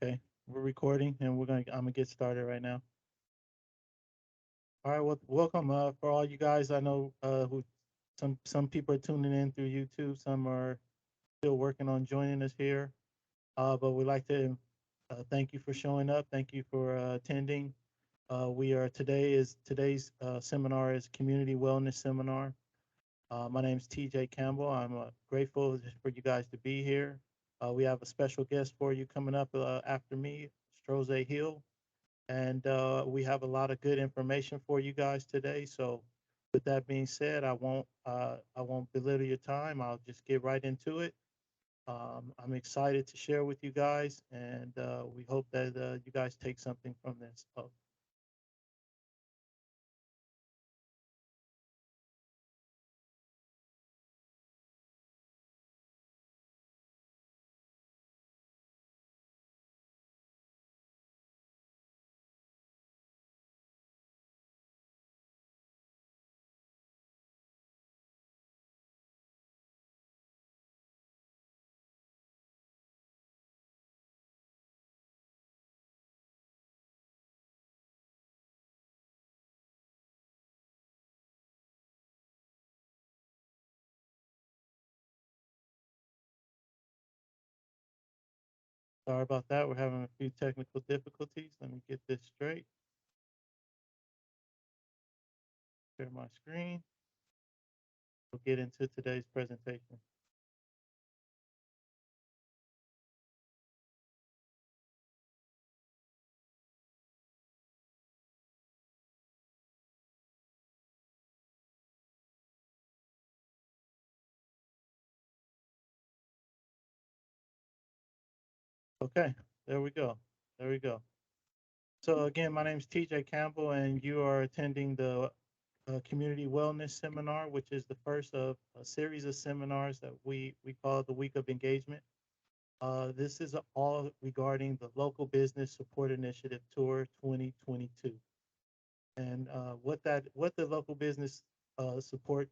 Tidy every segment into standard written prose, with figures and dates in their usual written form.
Okay, we're recording and I'm gonna get started right now. All right, well, welcome for all you guys. I know who some people are tuning in through YouTube. Some are still working on joining us here. But we'd like to thank you for showing up. Thank you for attending. We are today's seminar is community wellness seminar. My name is TJ Campbell. I'm grateful for you guys to be here. We have a special guest for you coming up after me, Stroze Hill. And we have a lot of good information for you guys today. So, with that being said, I won't belittle your time. I'll just get right into it. I'm excited to share with you guys, and we hope that you guys take something from this. Sorry about that. We're having a few technical difficulties. Let me get this straight. Share my screen. We'll get into today's presentation. Okay, there we go. There we go. So again, my name is TJ Campbell, and you are attending the Community Wellness Seminar, which is the first of a series of seminars that we call the Week of Engagement. This is all regarding the Local Business Support Initiative Tour 2022, and what the Local Business Support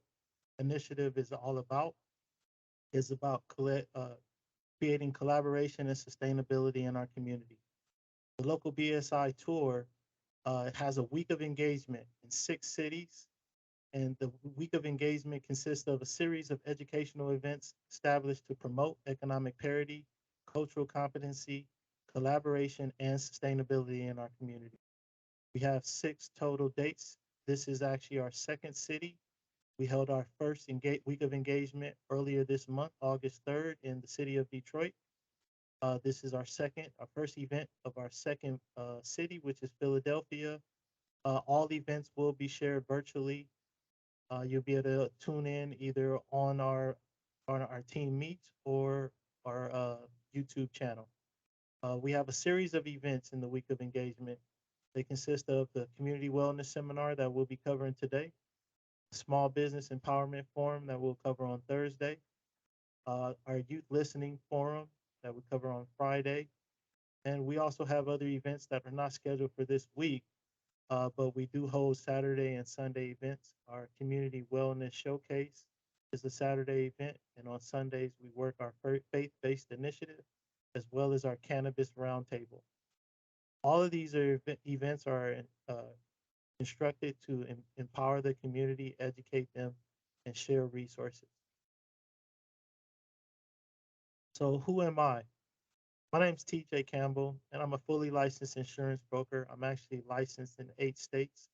Initiative is all about is about creating collaboration and sustainability in our community. The Local BSI Tour has a week of engagement in 6 cities, and the week of engagement consists of a series of educational events established to promote economic parity, cultural competency, collaboration, and sustainability in our community. We have 6 total dates. This is actually our second city. We held our first week of engagement earlier this month, August 3rd, in the city of Detroit. This is our first event of our second city, which is Philadelphia. All events will be shared virtually. You'll be able to tune in either on our team meets or our YouTube channel. We have a series of events in the week of engagement. They consist of the community wellness seminar that we'll be covering today, small business empowerment forum that we'll cover on Thursday, our youth listening forum that we cover on Friday, and we also have other events that are not scheduled for this week, but we do hold Saturday and Sunday events. Our community wellness showcase is a Saturday event, and on Sundays we work our faith-based initiative as well as our cannabis roundtable. All of these events are instructed to empower the community, educate them, and share resources. So, who am I? My name's TJ Campbell, and I'm a fully licensed insurance broker. I'm actually licensed in 8 states.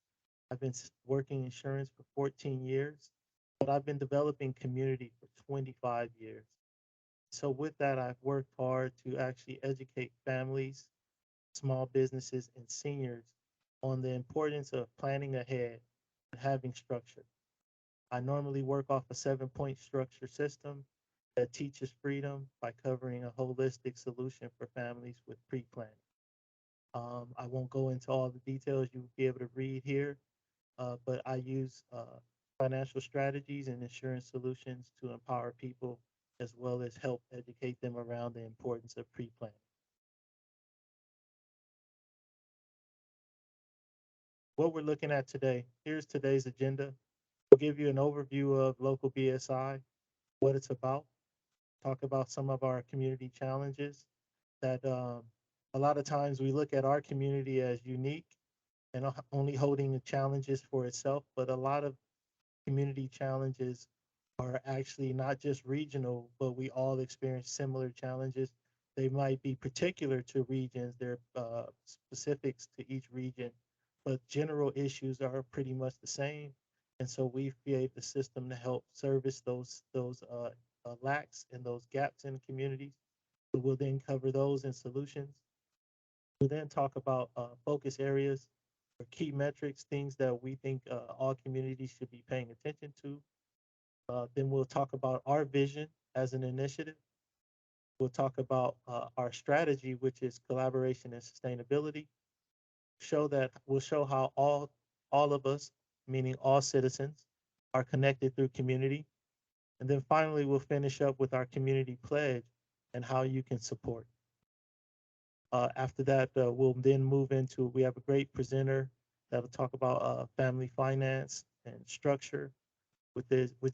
I've been working insurance for 14 years, but I've been developing community for 25 years. So, with that, I've worked hard to actually educate families, small businesses, and seniors on the importance of planning ahead and having structure. I normally work off a 7 point structure system that teaches freedom by covering a holistic solution for families with pre planning. I won't go into all the details you'll be able to read here, but I use financial strategies and insurance solutions to empower people as well as help educate them around the importance of pre planning. What we're looking at today, here's today's agenda. We'll give you an overview of local BSI, what it's about, talk about some of our community challenges that A lot of times we look at our community as unique and only holding the challenges for itself, but a lot of community challenges are actually not just regional, but we all experience similar challenges. They might be particular to regions, they're specifics to each region, but general issues are pretty much the same. And so we've created a system to help service those lacks and those gaps in communities. So we'll then cover those in solutions. We'll then talk about focus areas or key metrics, things that we think all communities should be paying attention to. Then we'll talk about our vision as an initiative. We'll talk about our strategy, which is collaboration and sustainability. We'll show how all of us, meaning all citizens, are connected through community. And then finally, we'll finish up with our community pledge and how you can support. After that, we'll then move into, we have a great presenter that'll talk about family finance and structure, which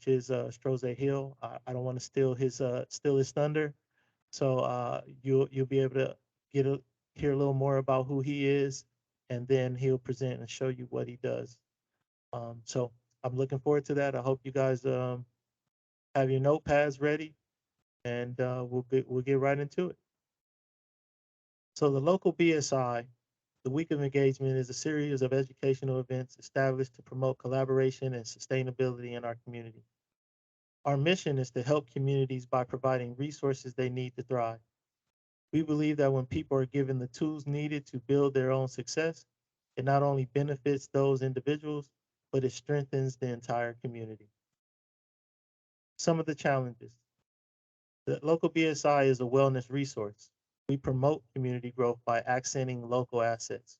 is Stroze Hill. I don't want to steal his thunder, so you'll be able to get a, hear a little more about who he is, and then he'll present and show you what he does. So I'm looking forward to that. I hope you guys have your notepads ready, and we'll get right into it. So the local BSI, the Week of Engagement, is a series of educational events established to promote collaboration and sustainability in our community. Our mission is to help communities by providing resources they need to thrive. We believe that when people are given the tools needed to build their own success, it not only benefits those individuals, but it strengthens the entire community. Some of the challenges. The local BSI is a wellness resource. We promote community growth by accenting local assets.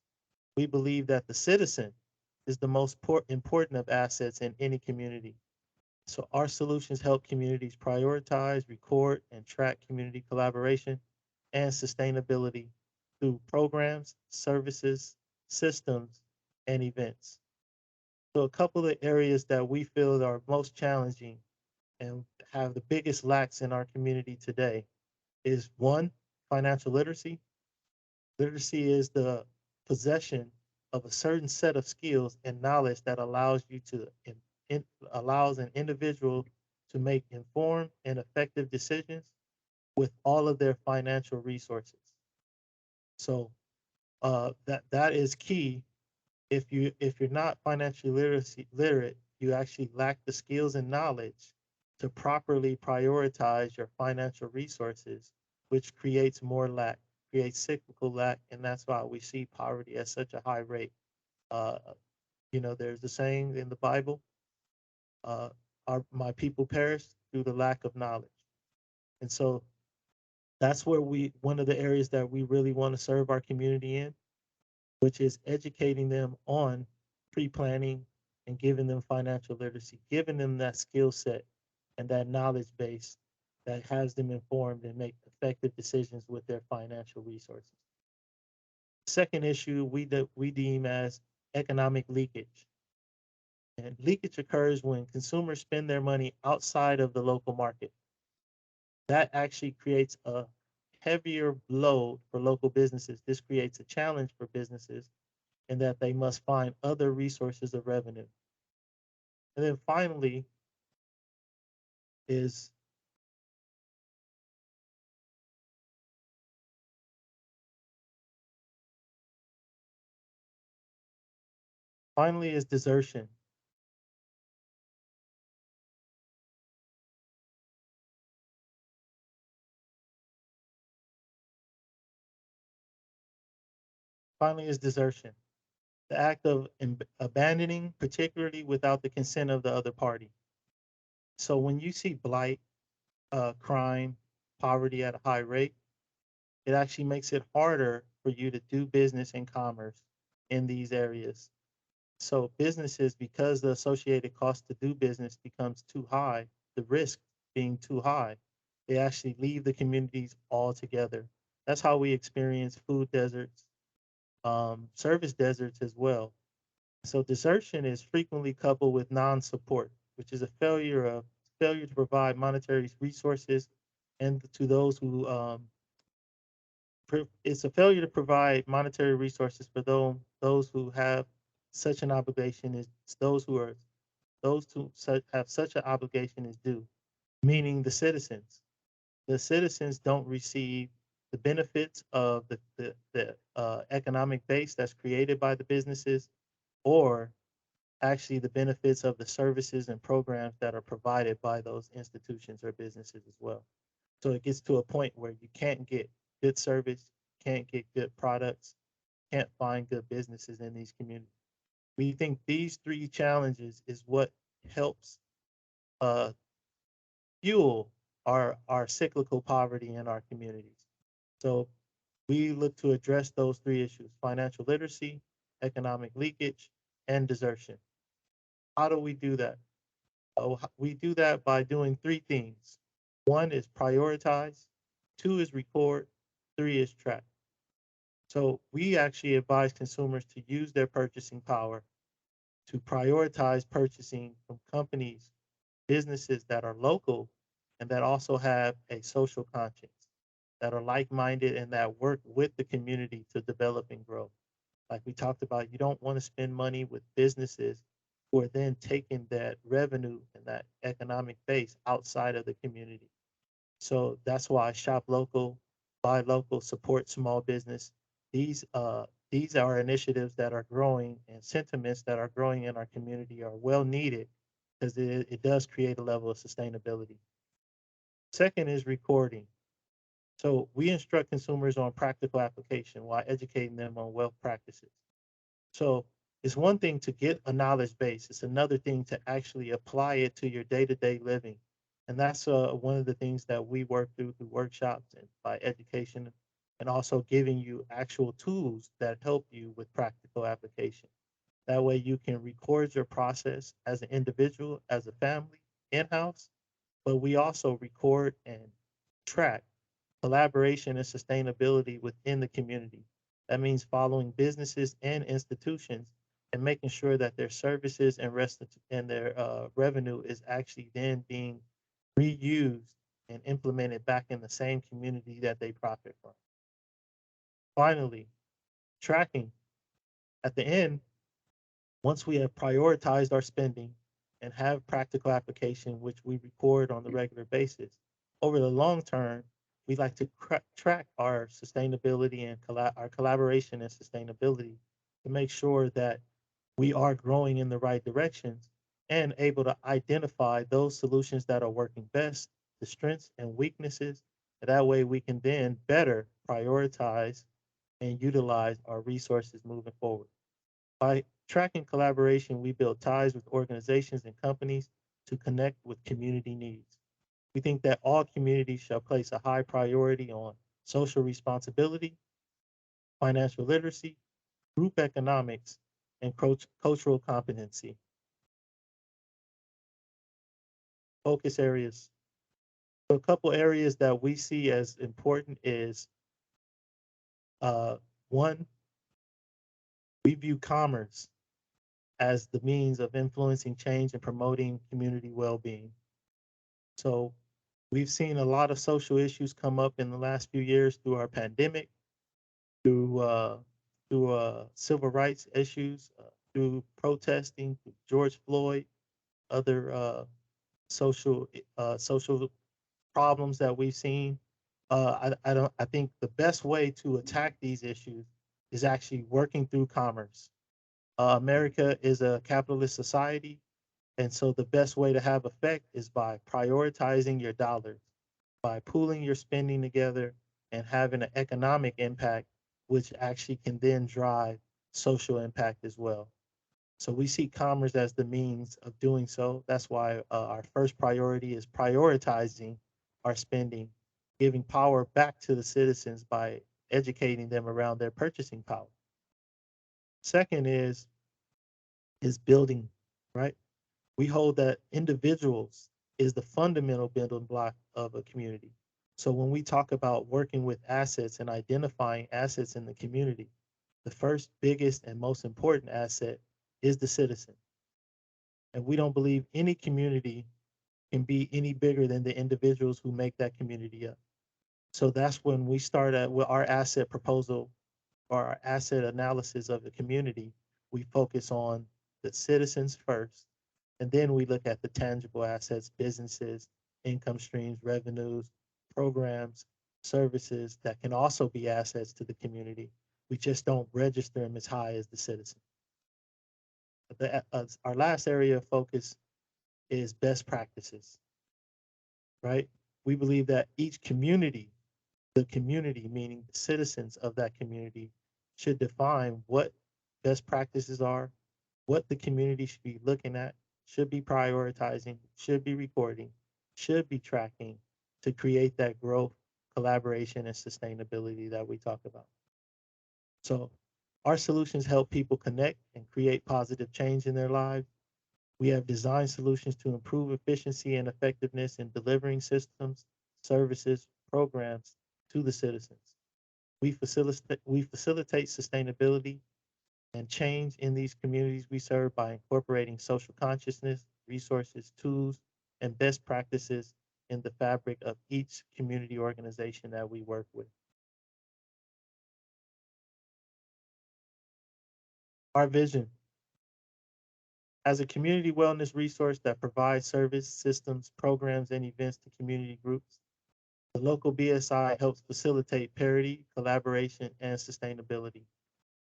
We believe that the citizen is the most important of assets in any community. So our solutions help communities prioritize, record, and track community collaboration and sustainability through programs, services, systems, and events. So a couple of areas that we feel are most challenging and have the biggest lacks in our community today is one, financial literacy. Literacy is the possession of a certain set of skills and knowledge that allows you to allows an individual to make informed and effective decisions with all of their financial resources. So that is key. If you're not financially literate, you actually lack the skills and knowledge to properly prioritize your financial resources, which creates more lack, creates cyclical lack, and that's why we see poverty at such a high rate. Uh, there's the saying in the Bible, uh, my people perish through the lack of knowledge. And so that's where one of the areas that we really want to serve our community in, which is educating them on pre-planning and giving them financial literacy, giving them that skill set and that knowledge base that has them informed and make effective decisions with their financial resources. Second issue we deem as economic leakage. And leakage occurs when consumers spend their money outside of the local market. That actually creates a heavier load for local businesses. This creates a challenge for businesses in that they must find other resources of revenue. And then is finally is desertion. Finally is desertion. The act of abandoning, particularly without the consent of the other party. So when you see blight, crime, poverty at a high rate, it actually makes it harder for you to do business and commerce in these areas. So businesses, because the associated cost to do business becomes too high, the risk being too high, they actually leave the communities altogether. That's how we experience food deserts, service deserts as well. So desertion is frequently coupled with non-support, which is a failure to provide monetary resources and to those who it's a failure to provide monetary resources for those who have such an obligation is those who are those who have such an obligation is due, meaning the citizens. The citizens don't receive the benefits of the economic base that's created by the businesses, or actually the benefits of the services and programs that are provided by those institutions or businesses as well. So it gets to a point where you can't get good service, can't get good products, can't find good businesses in these communities. We think these three challenges is what helps uh, fuel our cyclical poverty in our communities. So we look to address those three issues: financial literacy, economic leakage, and desertion. How do we do that? We do that by doing three things. One is prioritize, two is record, three is track. So we actually advise consumers to use their purchasing power to prioritize purchasing from companies, businesses that are local and that also have a social conscience, that are like-minded and that work with the community to develop and grow. Like we talked about, you don't want to spend money with businesses who are then taking that revenue and that economic base outside of the community. So that's why shop local, buy local, support small business. These are initiatives that are growing and sentiments that are growing in our community are well needed because it does create a level of sustainability. Second is recording. So we instruct consumers on practical application while educating them on wealth practices. So it's one thing to get a knowledge base. It's another thing to actually apply it to your day-to-day living. And that's one of the things that we work through workshops and by education, and also giving you actual tools that help you with practical application. That way you can record your process as an individual, as a family, in-house, but we also record and track collaboration and sustainability within the community. That means following businesses and institutions and making sure that their services and rest and their revenue is actually then being reused and implemented back in the same community that they profit from. Finally, tracking. At the end, once we have prioritized our spending and have practical application, which we record on the regular basis, over the long term, we like to track our sustainability and our collaboration and sustainability to make sure that we are growing in the right directions and able to identify those solutions that are working best, the strengths and weaknesses. And that way we can then better prioritize and utilize our resources moving forward. By tracking collaboration, we build ties with organizations and companies to connect with community needs. We think that all communities shall place a high priority on social responsibility, financial literacy, group economics, and cultural competency. Focus areas. So a couple areas that we see as important is uh, one, we view commerce as the means of influencing change and promoting community well-being. So we've seen a lot of social issues come up in the last few years through our pandemic, through civil rights issues, through protesting, through George Floyd, other social problems that we've seen. I think the best way to attack these issues is actually working through commerce. America is a capitalist society, and so the best way to have effect is by prioritizing your dollars, by pooling your spending together and having an economic impact, which actually can then drive social impact as well. So we see commerce as the means of doing so. That's why our first priority is prioritizing our spending, giving power back to the citizens by educating them around their purchasing power. Second is building, right? We hold that individuals is the fundamental building block of a community. So when we talk about working with assets and identifying assets in the community, the first, biggest, and most important asset is the citizen. And we don't believe any community can be any bigger than the individuals who make that community up. So that's when we start at with our asset proposal or our asset analysis of the community. We focus on the citizens first, and then we look at the tangible assets, businesses, income streams, revenues, programs, services that can also be assets to the community. We just don't register them as high as the citizen. Our last area of focus is best practices, right? We believe that each community, the community, meaning the citizens of that community, should define what best practices are, what the community should be looking at, should be prioritizing, should be recording, should be tracking to create that growth, collaboration, and sustainability that we talk about. So our solutions help people connect and create positive change in their lives. We have designed solutions to improve efficiency and effectiveness in delivering systems, services, programs to the citizens. We facilitate sustainability and change in these communities we serve by incorporating social consciousness, resources, tools, and best practices in the fabric of each community organization that we work with. Our vision as a community wellness resource that provides service, systems, programs, and events to community groups, the local BSI helps facilitate parity, collaboration, and sustainability.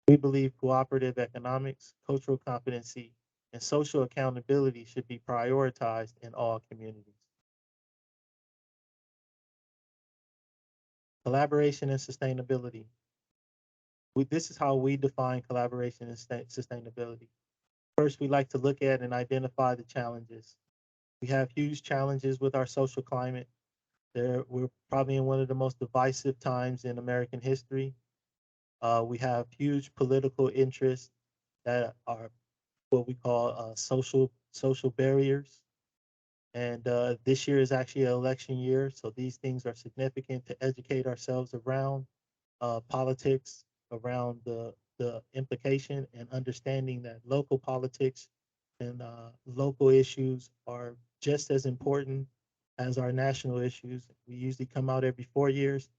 We believe cooperative economics, cultural competency, and social accountability should be prioritized in all communities. Collaboration and sustainability. This is how we define collaboration and sustainability. First, we like to look at and identify the challenges. We have huge challenges with our social climate. We're probably in one of the most divisive times in American history. We have huge political interests that are what we call social barriers. And this year is actually an election year, so these things are significant to educate ourselves around politics, around the implication and understanding that local politics and local issues are just as important as our national issues. We usually come out every 4 years.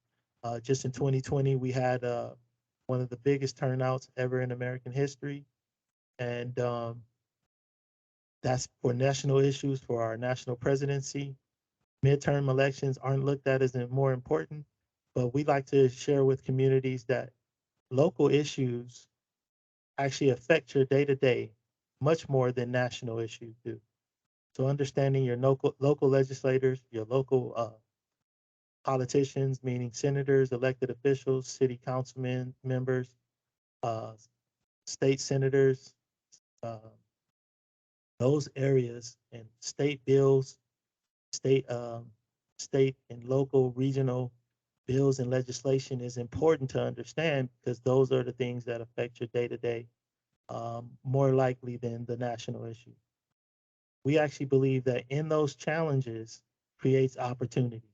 Just in 2020, we had one of the biggest turnouts ever in American history. And that's for national issues for our national presidency. Midterm elections aren't looked at as more important, but we like to share with communities that local issues actually affect your day to day much more than national issues do. So understanding your local legislators, your local politicians, meaning senators, elected officials, city councilmen members, uh, state senators, uh, those areas and state bills, state state and local regional bills and legislation is important to understand because those are the things that affect your day to day more likely than the national issue. We actually believe that in those challenges creates opportunity.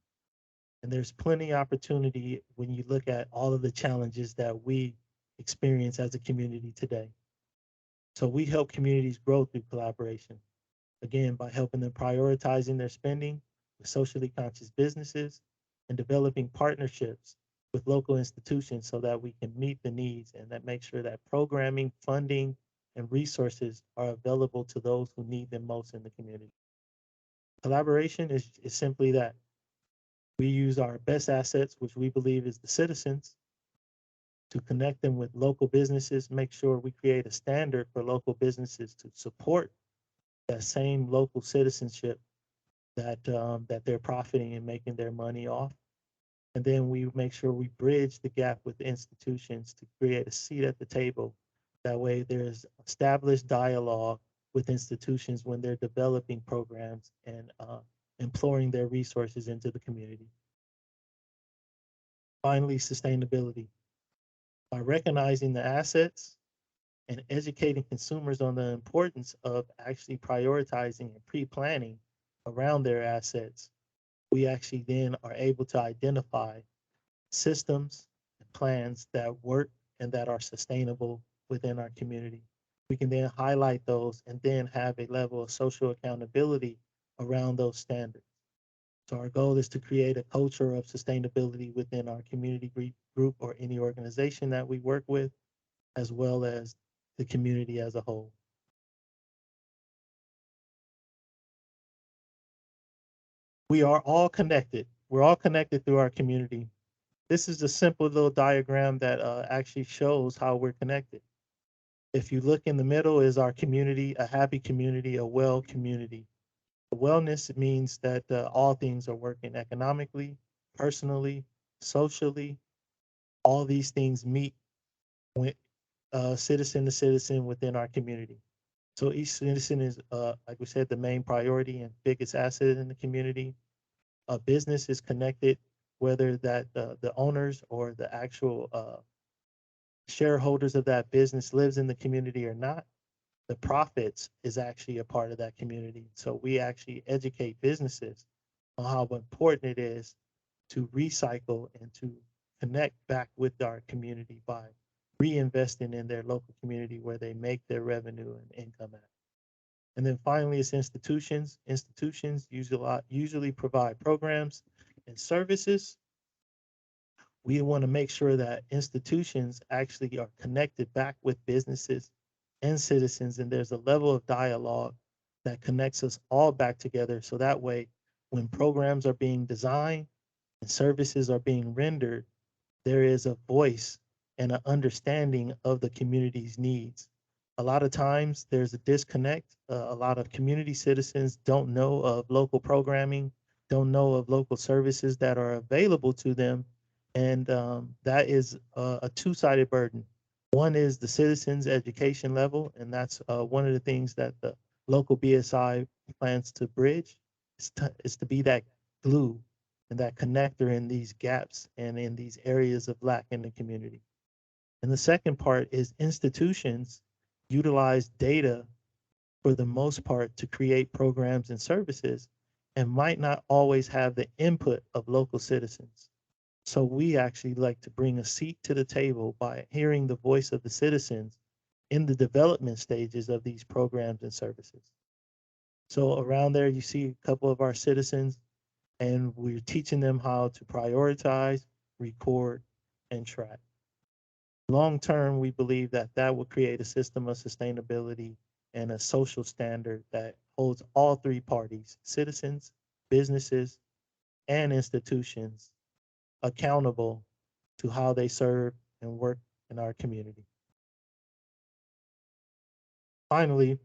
And there's plenty of opportunity when you look at all of the challenges that we experience as a community today. So we help communities grow through collaboration. Again, by helping them prioritizing their spending with socially conscious businesses and developing partnerships with local institutions so that we can meet the needs and that make sure that programming, funding, and resources are available to those who need them most in the community. Collaboration is simply that. We use our best assets, which we believe is the citizens, to connect them with local businesses, make sure we create a standard for local businesses to support that same local citizenship that they're profiting and making their money off. And then we make sure we bridge the gap with institutions to create a seat at the table. That way there's established dialogue with institutions when they're developing programs and employing their resources into the community. Finally, sustainability. By recognizing the assets and educating consumers on the importance of actually prioritizing and pre-planning around their assets, we actually then are able to identify systems and plans that work and that are sustainable within our community. We can then highlight those and then have a level of social accountability around those standards. So our goal is to create a culture of sustainability within our community group or any organization that we work with, as well as the community as a whole. We are all connected. We're all connected through our community. This is a simple little diagram that actually shows how we're connected. If you look in the middle is our community, a happy community, a well community. Wellness means that all things are working economically, personally, socially. All these things meet with citizen to citizen within our community. So each citizen is, like we said, the main priority and biggest asset in the community. A business is connected, whether that the owners or the actual shareholders of that business lives in the community or not. The profits is actually a part of that community. So we actually educate businesses on how important it is to recycle and to connect back with our community by reinvesting in their local community where they make their revenue and income at. And then finally, it's institutions. Institutions usually provide programs and services. We want to make sure that institutions actually are connected back with businesses and citizens, and there's a level of dialogue that connects us all back together. So that way, when programs are being designed and services are being rendered, there is a voice and an understanding of the community's needs. A lot of times there's a disconnect. A lot of community citizens don't know of local programming, don't know of local services that are available to them. And that is a two-sided burden. One is the citizens' education level, and that's one of the things that the local BSI plans to bridge, is to be that glue and that connector in these gaps and in these areas of lack in the community. And the second part is institutions utilize data for the most part to create programs and services and might not always have the input of local citizens. So we actually like to bring a seat to the table by hearing the voice of the citizens in the development stages of these programs and services. So around there, you see a couple of our citizens, and we're teaching them how to prioritize, record, and track. Long term, we believe that that will create a system of sustainability and a social standard that holds all three parties, citizens, businesses, and institutions, accountable to how they serve and work in our community. Finally,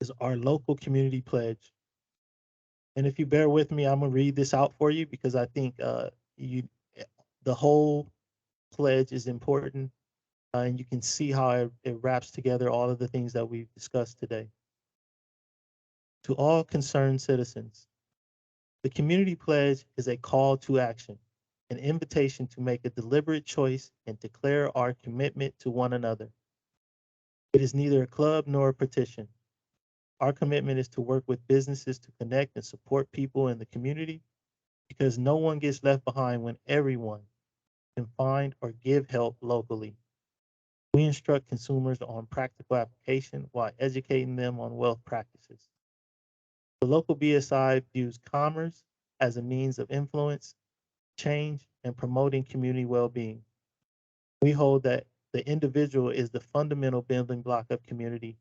is our local community pledge. And if you bear with me, I'm gonna read this out for you because I think the whole pledge is important, and you can see how it wraps together all of the things that we've discussed today. To all concerned citizens, the community pledge is a call to action, an invitation to make a deliberate choice and declare our commitment to one another. It is neither a club nor a petition. Our commitment is to work with businesses to connect and support people in the community because no one gets left behind when everyone can find or give help locally. We instruct consumers on practical application while educating them on wealth practices. The local BSI views commerce as a means of influence, change, and promoting community well-being. We hold that the individual is the fundamental building block of community,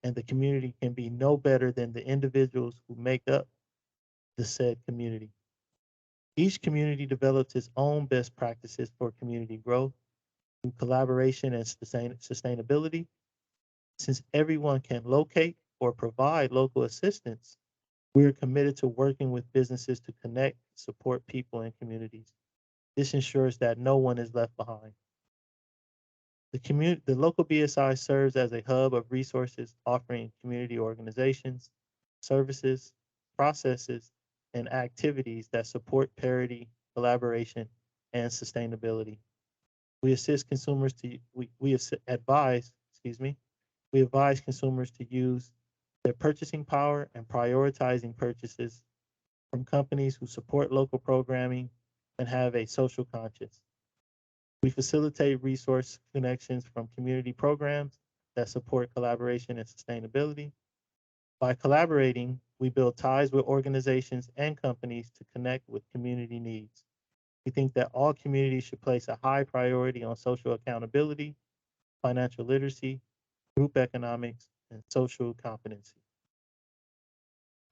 and the community can be no better than the individuals who make up the said community. Each community develops its own best practices for community growth through collaboration and sustainability. Since everyone can locate or provide local assistance, we are committed to working with businesses to connect, support people and communities. This ensures that no one is left behind. The local BSI serves as a hub of resources offering community organizations, services, processes, and activities that support parity, collaboration, and sustainability. We assist consumers to we advise, excuse me, we advise consumers to use their purchasing power and prioritizing purchases from companies who support local programming and have a social conscience. We facilitate resource connections from community programs that support collaboration and sustainability. By collaborating, we build ties with organizations and companies to connect with community needs. We think that all communities should place a high priority on social accountability, financial literacy, group economics, and social competency.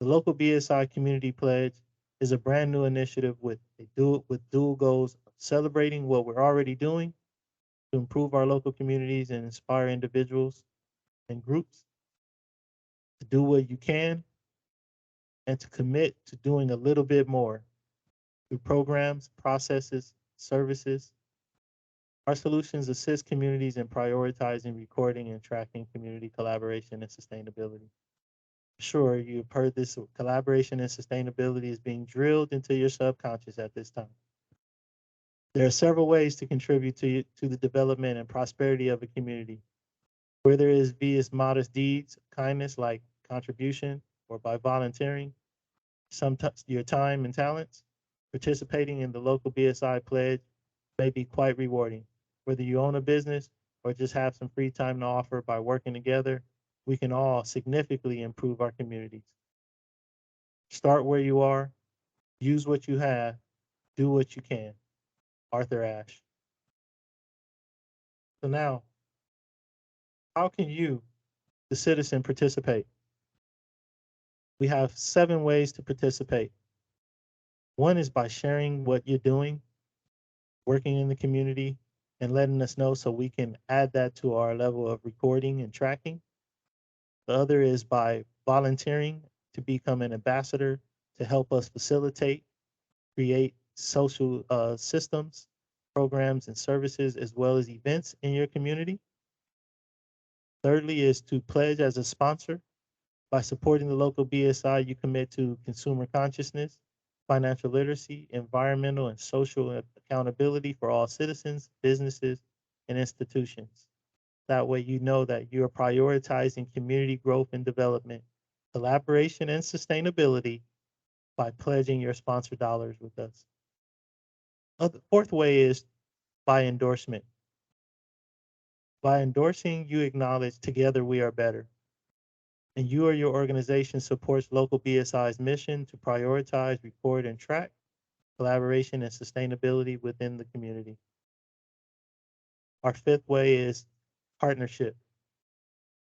The local BSI Community Pledge is a brand new initiative with dual goals of celebrating what we're already doing to improve our local communities and inspire individuals and groups to do what you can and to commit to doing a little bit more through programs, processes, services. Our solutions assist communities in prioritizing, recording, and tracking community collaboration and sustainability. Sure, you've heard this collaboration and sustainability is being drilled into your subconscious at this time. There are several ways to contribute to the development and prosperity of a community, whether it is via modest deeds, kindness like contribution, or by volunteering, sometimes your time and talents. Participating in the local BSI pledge may be quite rewarding. Whether you own a business or just have some free time to offer by working together, we can all significantly improve our communities. Start where you are, use what you have, do what you can. Arthur Ashe. So now, how can you, the citizen, participate? We have 7 ways to participate. One is by sharing what you're doing, working in the community, and letting us know so we can add that to our level of recording and tracking. The other is by volunteering to become an ambassador to help us facilitate, create social systems, programs, and services, as well as events in your community. Thirdly is to pledge as a sponsor. By supporting the local BSI, you commit to consumer consciousness, financial literacy, environmental and social accountability for all citizens, businesses, and institutions. That way you know that you are prioritizing community growth and development, collaboration, and sustainability by pledging your sponsor dollars with us. The fourth way is by endorsement. By endorsing, you acknowledge together we are better. And you or your organization supports local BSI's mission to prioritize, record, and track collaboration and sustainability within the community. Our fifth way is partnership.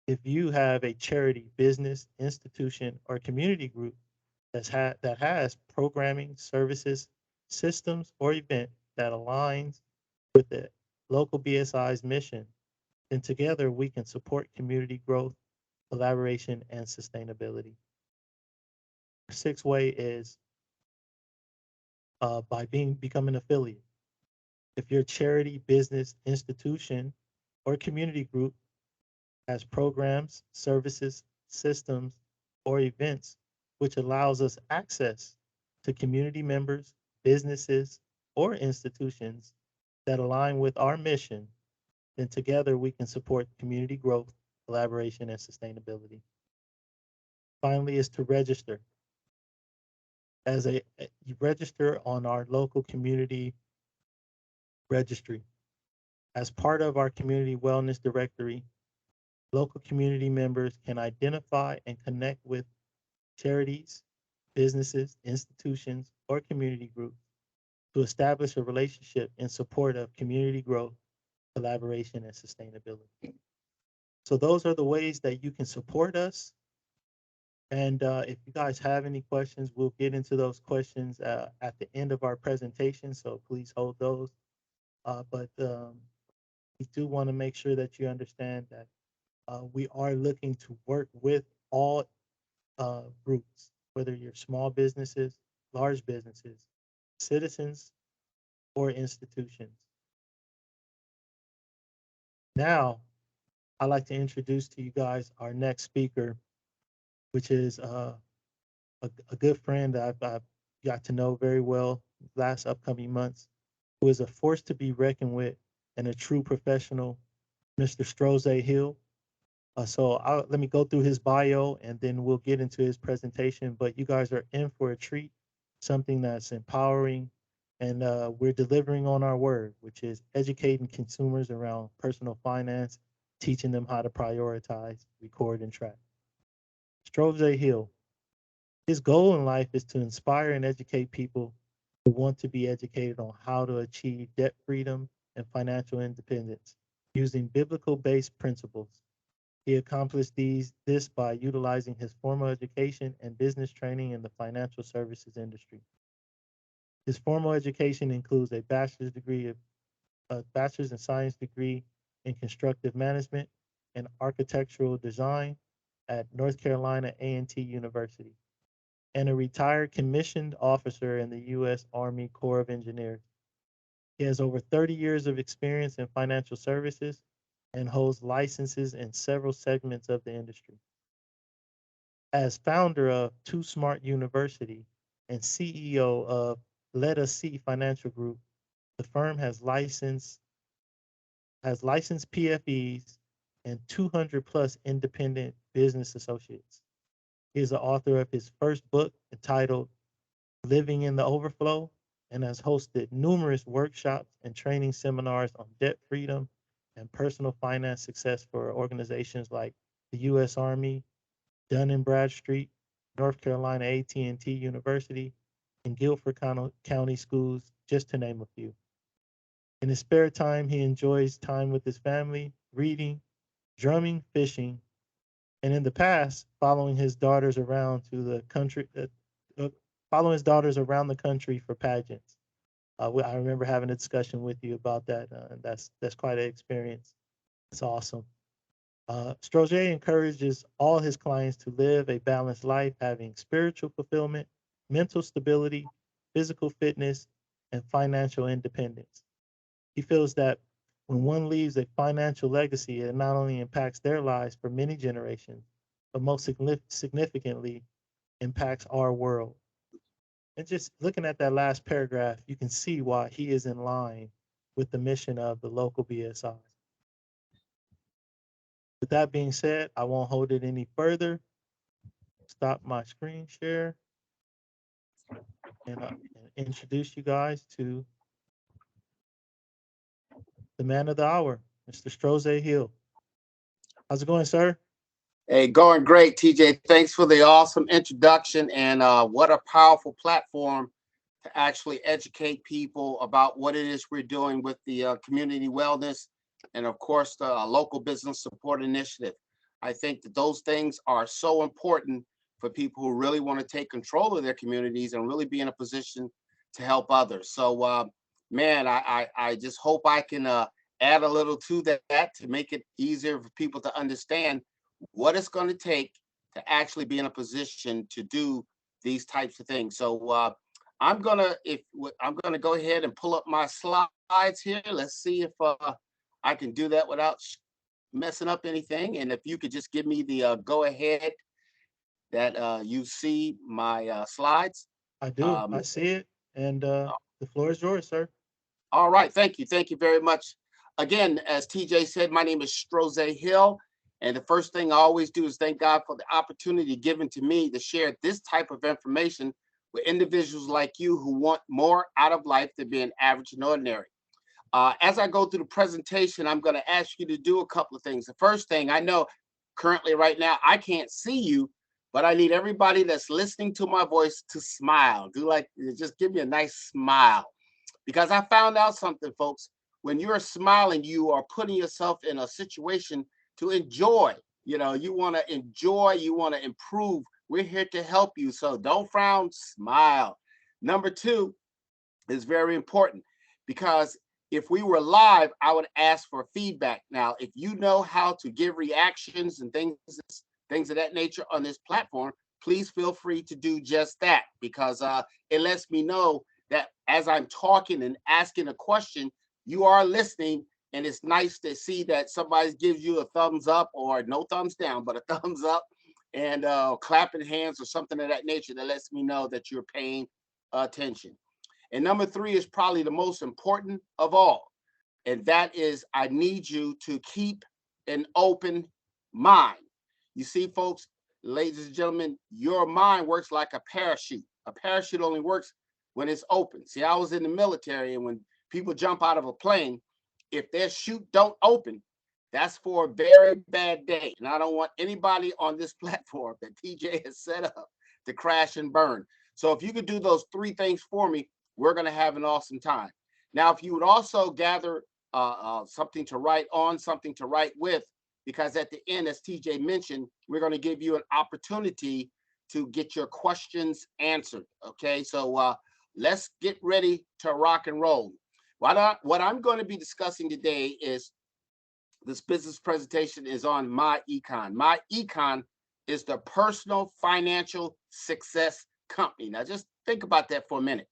If you have a charity, business, institution, or community group that has programming, services, systems, or event that aligns with the local BSI's mission, then together we can support community growth, collaboration, and sustainability. Our sixth way is by becoming an affiliate. If your charity, business, institution, or community group has programs, services, systems, or events which allows us access to community members, businesses, or institutions that align with our mission, then together we can support community growth, collaboration, and sustainability. Finally, is to register. You register on our local community registry. As part of our community wellness directory, local community members can identify and connect with charities, businesses, institutions, or community groups to establish a relationship in support of community growth, collaboration, and sustainability. So those are the ways that you can support us. And if you guys have any questions, we'll get into those questions at the end of our presentation. So please hold those. But we do want to make sure that you understand that we are looking to work with all groups, whether you're small businesses, large businesses, citizens, or institutions. Now, I'd like to introduce to you guys our next speaker, which is a good friend that I've got to know very well last upcoming months, who is a force to be reckoned with and a true professional, Mr. Stroze Hill. Let me go through his bio and then we'll get into his presentation. But you guys are in for a treat, something that's empowering, and we're delivering on our word, which is educating consumers around personal finance, teaching them how to prioritize, record, and track. Stroze Hill. His goal in life is to inspire and educate people who want to be educated on how to achieve debt freedom and financial independence using biblical based principles. He accomplished this by utilizing his formal education and business training in the financial services industry. His formal education includes a bachelor's in science degree in constructive management and architectural design at North Carolina A&T University, and a retired commissioned officer in the U.S. Army Corps of Engineers. He has over 30 years of experience in financial services and holds licenses in several segments of the industry. As founder of Too Smart University and CEO of Let Us See Financial Group, the firm has licensed PFEs and 200 plus independent business associates. He is the author of his first book entitled Living in the Overflow and has hosted numerous workshops and training seminars on debt freedom and personal finance success for organizations like the U.S. Army, Dun and Bradstreet, North Carolina A&T University, and Guilford County Schools, just to name a few. In his spare time, he enjoys time with his family, reading, drumming, fishing, and in the past, following his daughters around the country for pageants. I remember having a discussion with you about that, and that's quite an experience. It's awesome. Stroge encourages all his clients to live a balanced life, having spiritual fulfillment, mental stability, physical fitness, and financial independence. He feels that when one leaves a financial legacy, it not only impacts their lives for many generations, but most significantly impacts our world. And just looking at that last paragraph, you can see why he is in line with the mission of the local BSI. With that being said, I won't hold it any further. Stop my screen share and introduce you guys to the man of the hour, Mr. Stroze Hill. How's it going, sir? Hey, going great, TJ. Thanks for the awesome introduction, and what a powerful platform to actually educate people about what it is we're doing with the community wellness and, of course, the local business support initiative. I think that those things are so important for people who really want to take control of their communities and really be in a position to help others. So, man, I just hope I can add a little to that to make it easier for people to understand what it's going to take to actually be in a position to do these types of things. So I'm gonna go ahead and pull up my slides here. Let's see if I can do that without messing up anything. And if you could just give me the go ahead that you see my slides. I do. I see it. And the floor is yours, sir. All right, thank you very much. Again, as TJ said, my name is Stroze Hill. And the first thing I always do is thank God for the opportunity given to me to share this type of information with individuals like you who want more out of life than being average and ordinary. As I go through the presentation, I'm going to ask you to do a couple of things. The first thing, I know currently right now, I can't see you, but I need everybody that's listening to my voice to smile. Just give me a nice smile. Because I found out something, folks. When you're smiling, you are putting yourself in a situation to enjoy. You want to enjoy, you want to improve. We're here to help you. So don't frown, smile. Number two is very important because if we were live, I would ask for feedback. Now, if you know how to give reactions and things of that nature on this platform, please feel free to do just that because it lets me know that as I'm talking and asking a question, you are listening. And it's nice to see that somebody gives you a thumbs up or no thumbs down, but a thumbs up and clapping hands or something of that nature that lets me know that you're paying attention. And number three is probably the most important of all. And that is, I need you to keep an open mind. You see, folks, ladies and gentlemen, your mind works like a parachute. A parachute only works when it's open. See, I was in the military, and when people jump out of a plane, if their chute don't open, that's for a very bad day. And I don't want anybody on this platform that TJ has set up to crash and burn. So if you could do those 3 things for me, we're going to have an awesome time. Now, if you would also gather something to write on, something to write with, because at the end, as TJ mentioned, we're going to give you an opportunity to get your questions answered. Okay, so let's get ready to rock and roll. What I'm going to be discussing today is this business presentation is on MyEcon. MyEcon is the personal financial success company. Now, just think about that for a minute.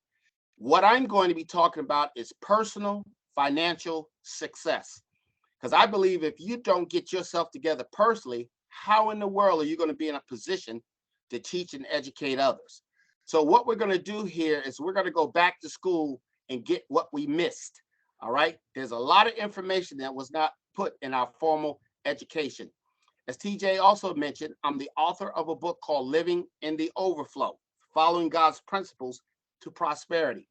What I'm going to be talking about is personal financial success. Because I believe if you don't get yourself together personally, how in the world are you going to be in a position to teach and educate others? So what we're going to do here is we're going to go back to school and get what we missed. All right. There's a lot of information that was not put in our formal education. As TJ also mentioned, I'm the author of a book called Living in the Overflow, Following God's Principles to Prosperity.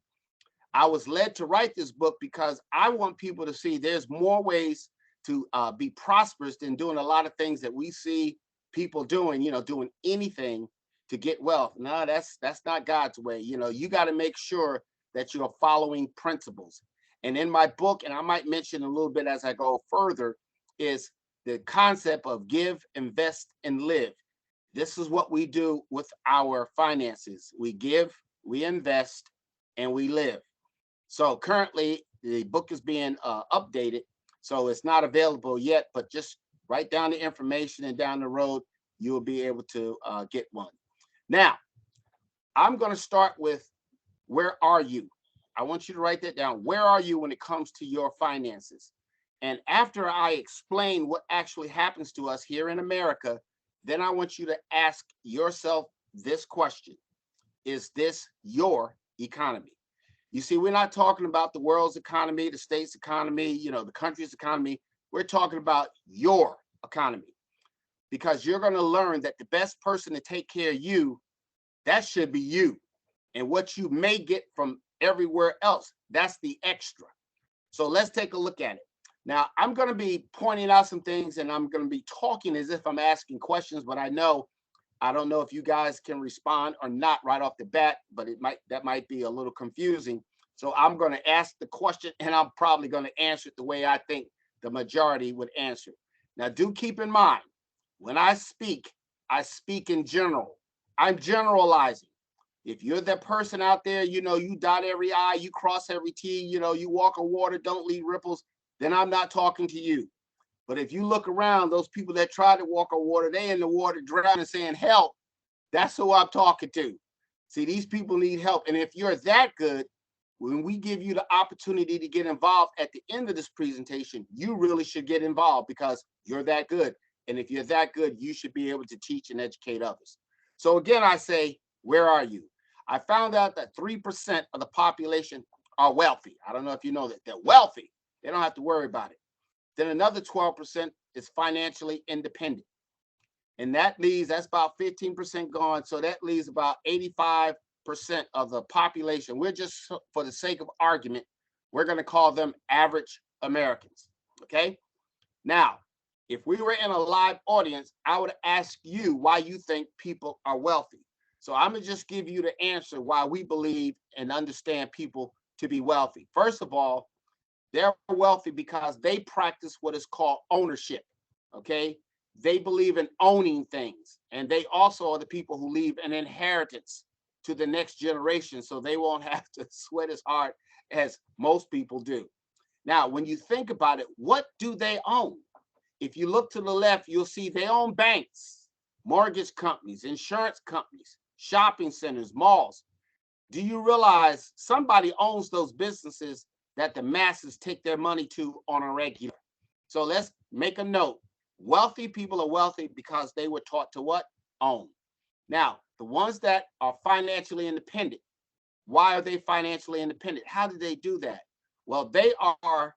I was led to write this book because I want people to see there's more ways to be prosperous than doing a lot of things that we see people doing, doing anything to get wealth. No, that's not God's way. You got to make sure that you're following principles. And in my book, and I might mention a little bit as I go further, is the concept of give, invest, and live. This is what we do with our finances. We give, we invest, and we live. So currently, the book is being updated, so it's not available yet, but just write down the information, and down the road, you will be able to get one. Now, I'm going to start with, where are you? I want you to write that down. Where are you when it comes to your finances? And after I explain what actually happens to us here in America, then I want you to ask yourself this question. Is this your economy? You see, we're not talking about the world's economy, the state's economy, the country's economy. We're talking about your economy, because you're going to learn that the best person to take care of you, that should be you. And what you may get from everywhere else, that's the extra. So let's take a look at it. Now, I'm going to be pointing out some things, and I'm going to be talking as if I'm asking questions, but I don't know if you guys can respond or not right off the bat, but that might be a little confusing. So I'm going to ask the question, and I'm probably going to answer it the way I think the majority would answer. Now, do keep in mind, when I speak in general. I'm generalizing. If you're that person out there, you dot every I, you cross every T, you walk on water, don't leave ripples, then I'm not talking to you. But if you look around, those people that try to walk on water, they in the water drowning, saying help. That's who I'm talking to. See, these people need help. And if you're that good, when we give you the opportunity to get involved at the end of this presentation, you really should get involved, because you're that good. And if you're that good, you should be able to teach and educate others. So again, I say, where are you? I found out that 3% of the population are wealthy. I don't know if you know that. They're wealthy. They don't have to worry about it. Then another 12% is financially independent. And that's about 15% gone. So that leaves about 85% of the population. We're just, for the sake of argument, we're going to call them average Americans. Okay. Now, if we were in a live audience, I would ask you why you think people are wealthy. So I'm going to just give you the answer why we believe and understand people to be wealthy. First of all, they're wealthy because they practice what is called ownership. Okay. They believe in owning things. And they also are the people who leave an inheritance to the next generation, so they won't have to sweat as hard as most people do. Now, when you think about it, what do they own? If you look to the left, you'll see they own banks, mortgage companies, insurance companies, shopping centers, malls. Do you realize somebody owns those businesses that the masses take their money to on a regular? So let's make a note. Wealthy people are wealthy because they were taught to what? Own. Now, the ones that are financially independent, why are they financially independent? How do they do that? Well, they are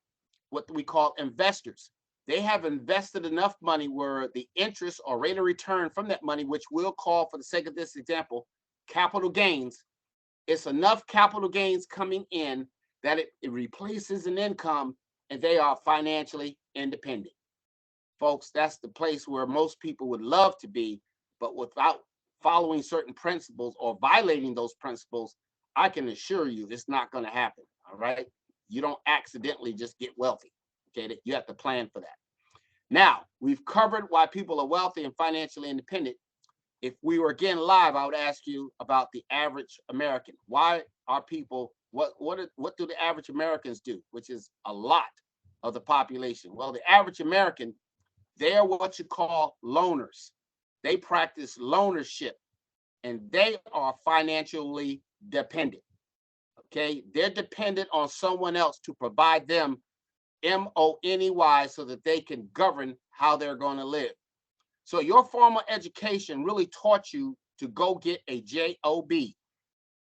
what we call investors. They have invested enough money where the interest or rate of return from that money, which we'll call, for the sake of this example, capital gains, it's enough capital gains coming in that it replaces an income, and they are financially independent. Folks, that's the place where most people would love to be, but without following certain principles or violating those principles, I can assure you it's not going to happen. All right. You don't accidentally just get wealthy. Okay. You have to plan for that. Now, we've covered why people are wealthy and financially independent. If we were again live, I would ask you about the average American. Why are people, what do the average Americans do, which is a lot of the population? Well, the average American, they are what you call loners. They practice loanership, and they are financially dependent. Okay, they're dependent on someone else to provide them money so that they can govern how they're going to live. So your formal education really taught you to go get a job.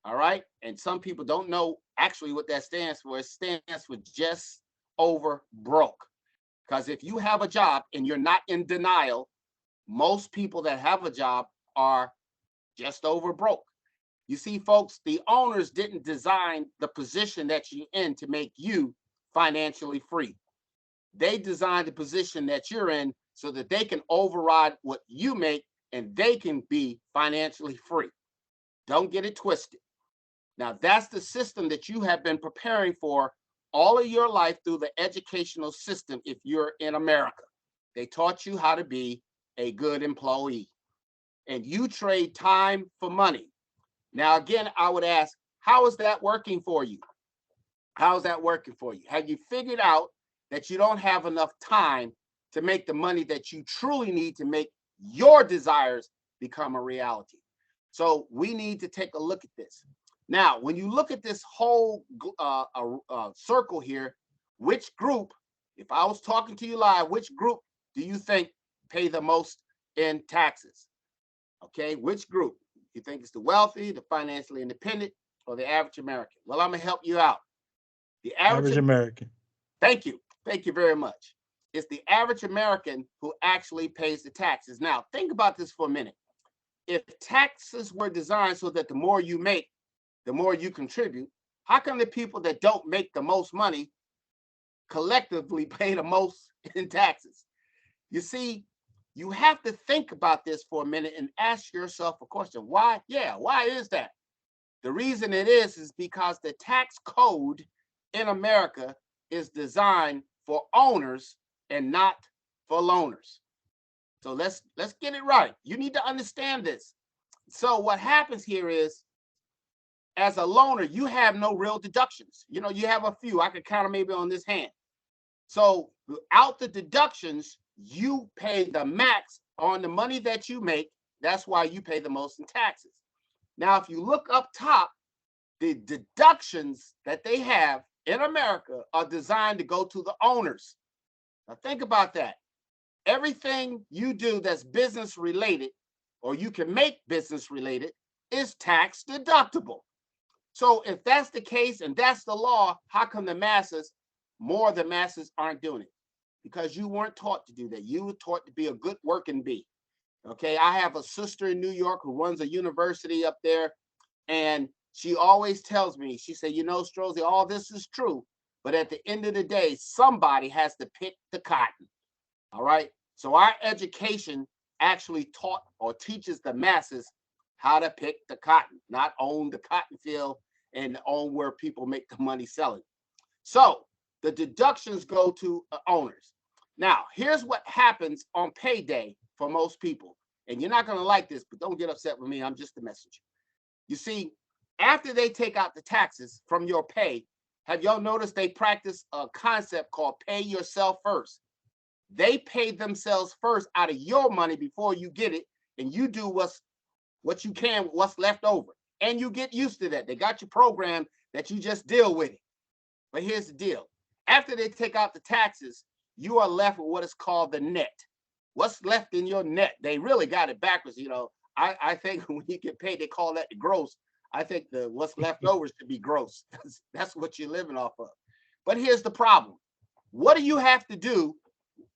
All right, and some people don't know actually what that stands for. It stands for just over broke. Because if you have a job and you're not in denial, most people that have a job are just over broke. You see, folks, the owners didn't design the position that you're in to make you financially free. They designed the position that you're in so that they can override what you make and they can be financially free. Don't get it twisted. Now, that's the system that you have been preparing for all of your life through the educational system. If you're in America, they taught you how to be a good employee, and you trade time for money. Now, again, I would ask, how is that working for you? How's that working for you? Have you figured out that you don't have enough time to make the money that you truly need to make your desires become a reality? So we need to take a look at this. Now, when you look at this whole circle here, which group, if I was talking to you live, which group do you think pay the most in taxes? Okay, which group? You think it's the wealthy, the financially independent, or the average American? Well, I'm going to help you out. The Average American. Thank you. Thank you very much. It's the average American who actually pays the taxes. Now, think about this for a minute. If taxes were designed so that the more you make, the more you contribute, how come the people that don't make the most money collectively pay the most in taxes? You see, you have to think about this for a minute and ask yourself a question. Why? Yeah, why is that? The reason it is because the tax code in America is designed for owners and not for loaners. So let's get it right. You need to understand this. So what happens here is, as a loaner, you have no real deductions. You know, you have a few. I could count them maybe on this hand. So without the deductions, you pay the max on the money that you make. That's why you pay the most in taxes. Now, if you look up top, the deductions that they have in America are designed to go to the owners. Now, think about that. Everything you do that's business related, or you can make business related, is tax deductible. So if that's the case and that's the law, how come the masses, more of the masses, aren't doing it? Because you weren't taught to do that. You were taught to be a good working bee. Okay, I have a sister in New York who runs a university up there, and she always tells me, she said, you know, Strozzi, all this is true, but at the end of the day, somebody has to pick the cotton. All right, so our education actually taught or teaches the masses how to pick the cotton, not own the cotton field and own where people make the money selling. So the deductions go to owners. Now, here's what happens on payday for most people. And you're not going to like this, but don't get upset with me. I'm just the messenger. You see, after they take out the taxes from your pay, have y'all noticed they practice a concept called pay yourself first? They pay themselves first out of your money before you get it, and you do what you can, what's left over. And you get used to that. They got you programmed that you just deal with it. But here's the deal. After they take out the taxes, you are left with what is called the net. What's left in your net? They really got it backwards. You know, I think when you get paid, they call that the gross. I think what's left over should be gross. That's what you're living off of. But here's the problem. What do you have to do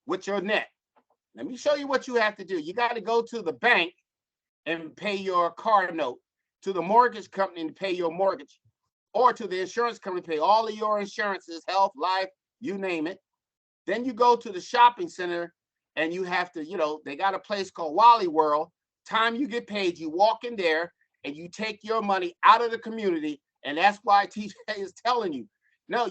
with your net? Let me show you what you have to do. You got to go to the bank and pay your car note, to the mortgage company to pay your mortgage, or to the insurance company to pay all of your insurances, health, life, you name it. Then you go to the shopping center and you have to, you know, they got a place called Wally World time you get paid, you walk in there and you take your money out of the community. And that's why TJ is telling you, no,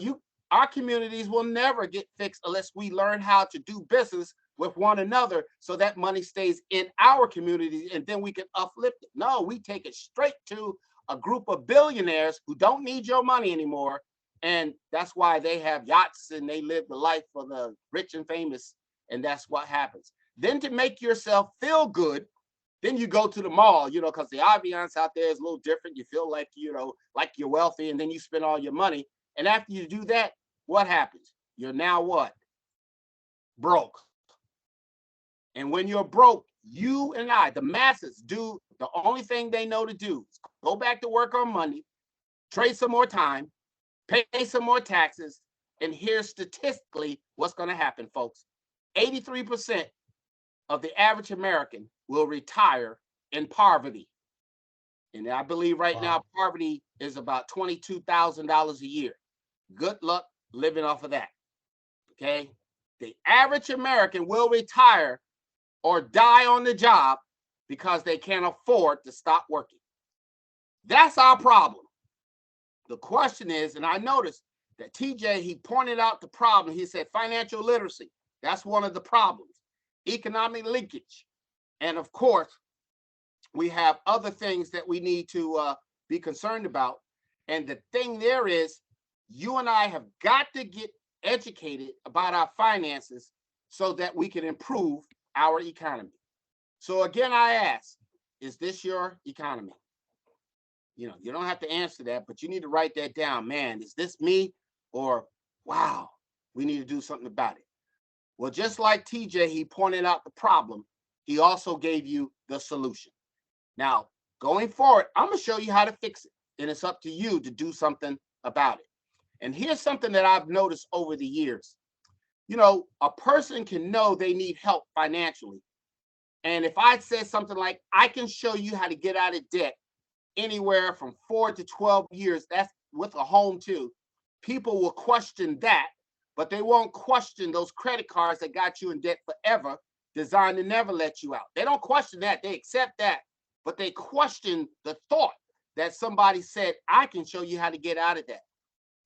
our communities will never get fixed unless we learn how to do business with one another, so that money stays in our community and then we can uplift it. No, we take it straight to a group of billionaires who don't need your money anymore. And that's why they have yachts and they live the life for the rich and famous. And that's what happens. Then to make yourself feel good, then you go to the mall, because the ambiance out there is a little different. You feel like, like you're wealthy, and then you spend all your money. And after you do that, what happens? You're now what? Broke. And when you're broke, you and I, the masses, do the only thing they know to do is go back to work on Monday, trade some more time, pay some more taxes. And here's statistically what's going to happen, folks. 83% of the average American will retire in poverty. And I believe right now, poverty is about $22,000 a year. Good luck living off of that. Okay. The average American will retire or die on the job because they can't afford to stop working. That's our problem. The question is, and I noticed that TJ, he pointed out the problem. He said financial literacy. That's one of the problems. Economic linkage. And of course, we have other things that we need to be concerned about. And the thing there is, you and I have got to get educated about our finances so that we can improve our economy. So again, I ask, is this your economy? You don't have to answer that, but you need to write that down. Man, is this me? Or, wow, we need to do something about it. Well, just like TJ, he pointed out the problem. He also gave you the solution. Now, going forward, I'm going to show you how to fix it. And it's up to you to do something about it. And here's something that I've noticed over the years. A person can know they need help financially. And if I said something like, I can show you how to get out of debt anywhere from 4 to 12 years, that's with a home too, people will question that, but they won't question those credit cards that got you in debt forever, designed to never let you out. They don't question that. They accept that, but they question the thought that somebody said, I can show you how to get out of that.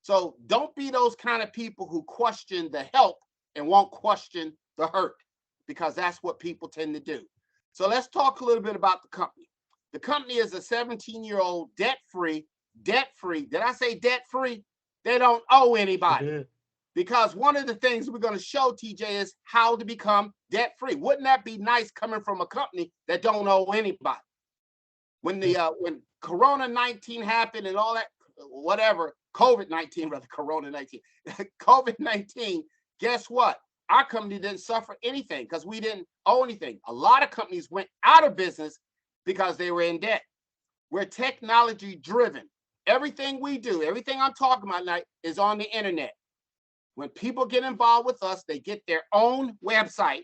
So don't be those kind of people who question the help and won't question the hurt, because that's what people tend to do. So let's talk a little bit about the company. The company is a 17-year-old debt-free. Did I say debt-free? They don't owe anybody. Because one of the things we're going to show, TJ, is how to become debt-free. Wouldn't that be nice coming from a company that don't owe anybody? When Corona-19 happened and all that, whatever, COVID-19, rather, Corona-19, COVID-19, guess what? Our company didn't suffer anything because we didn't owe anything. A lot of companies went out of business because they were in debt. We're technology driven. Everything we do, everything I'm talking about tonight is on the internet. When people get involved with us, they get their own website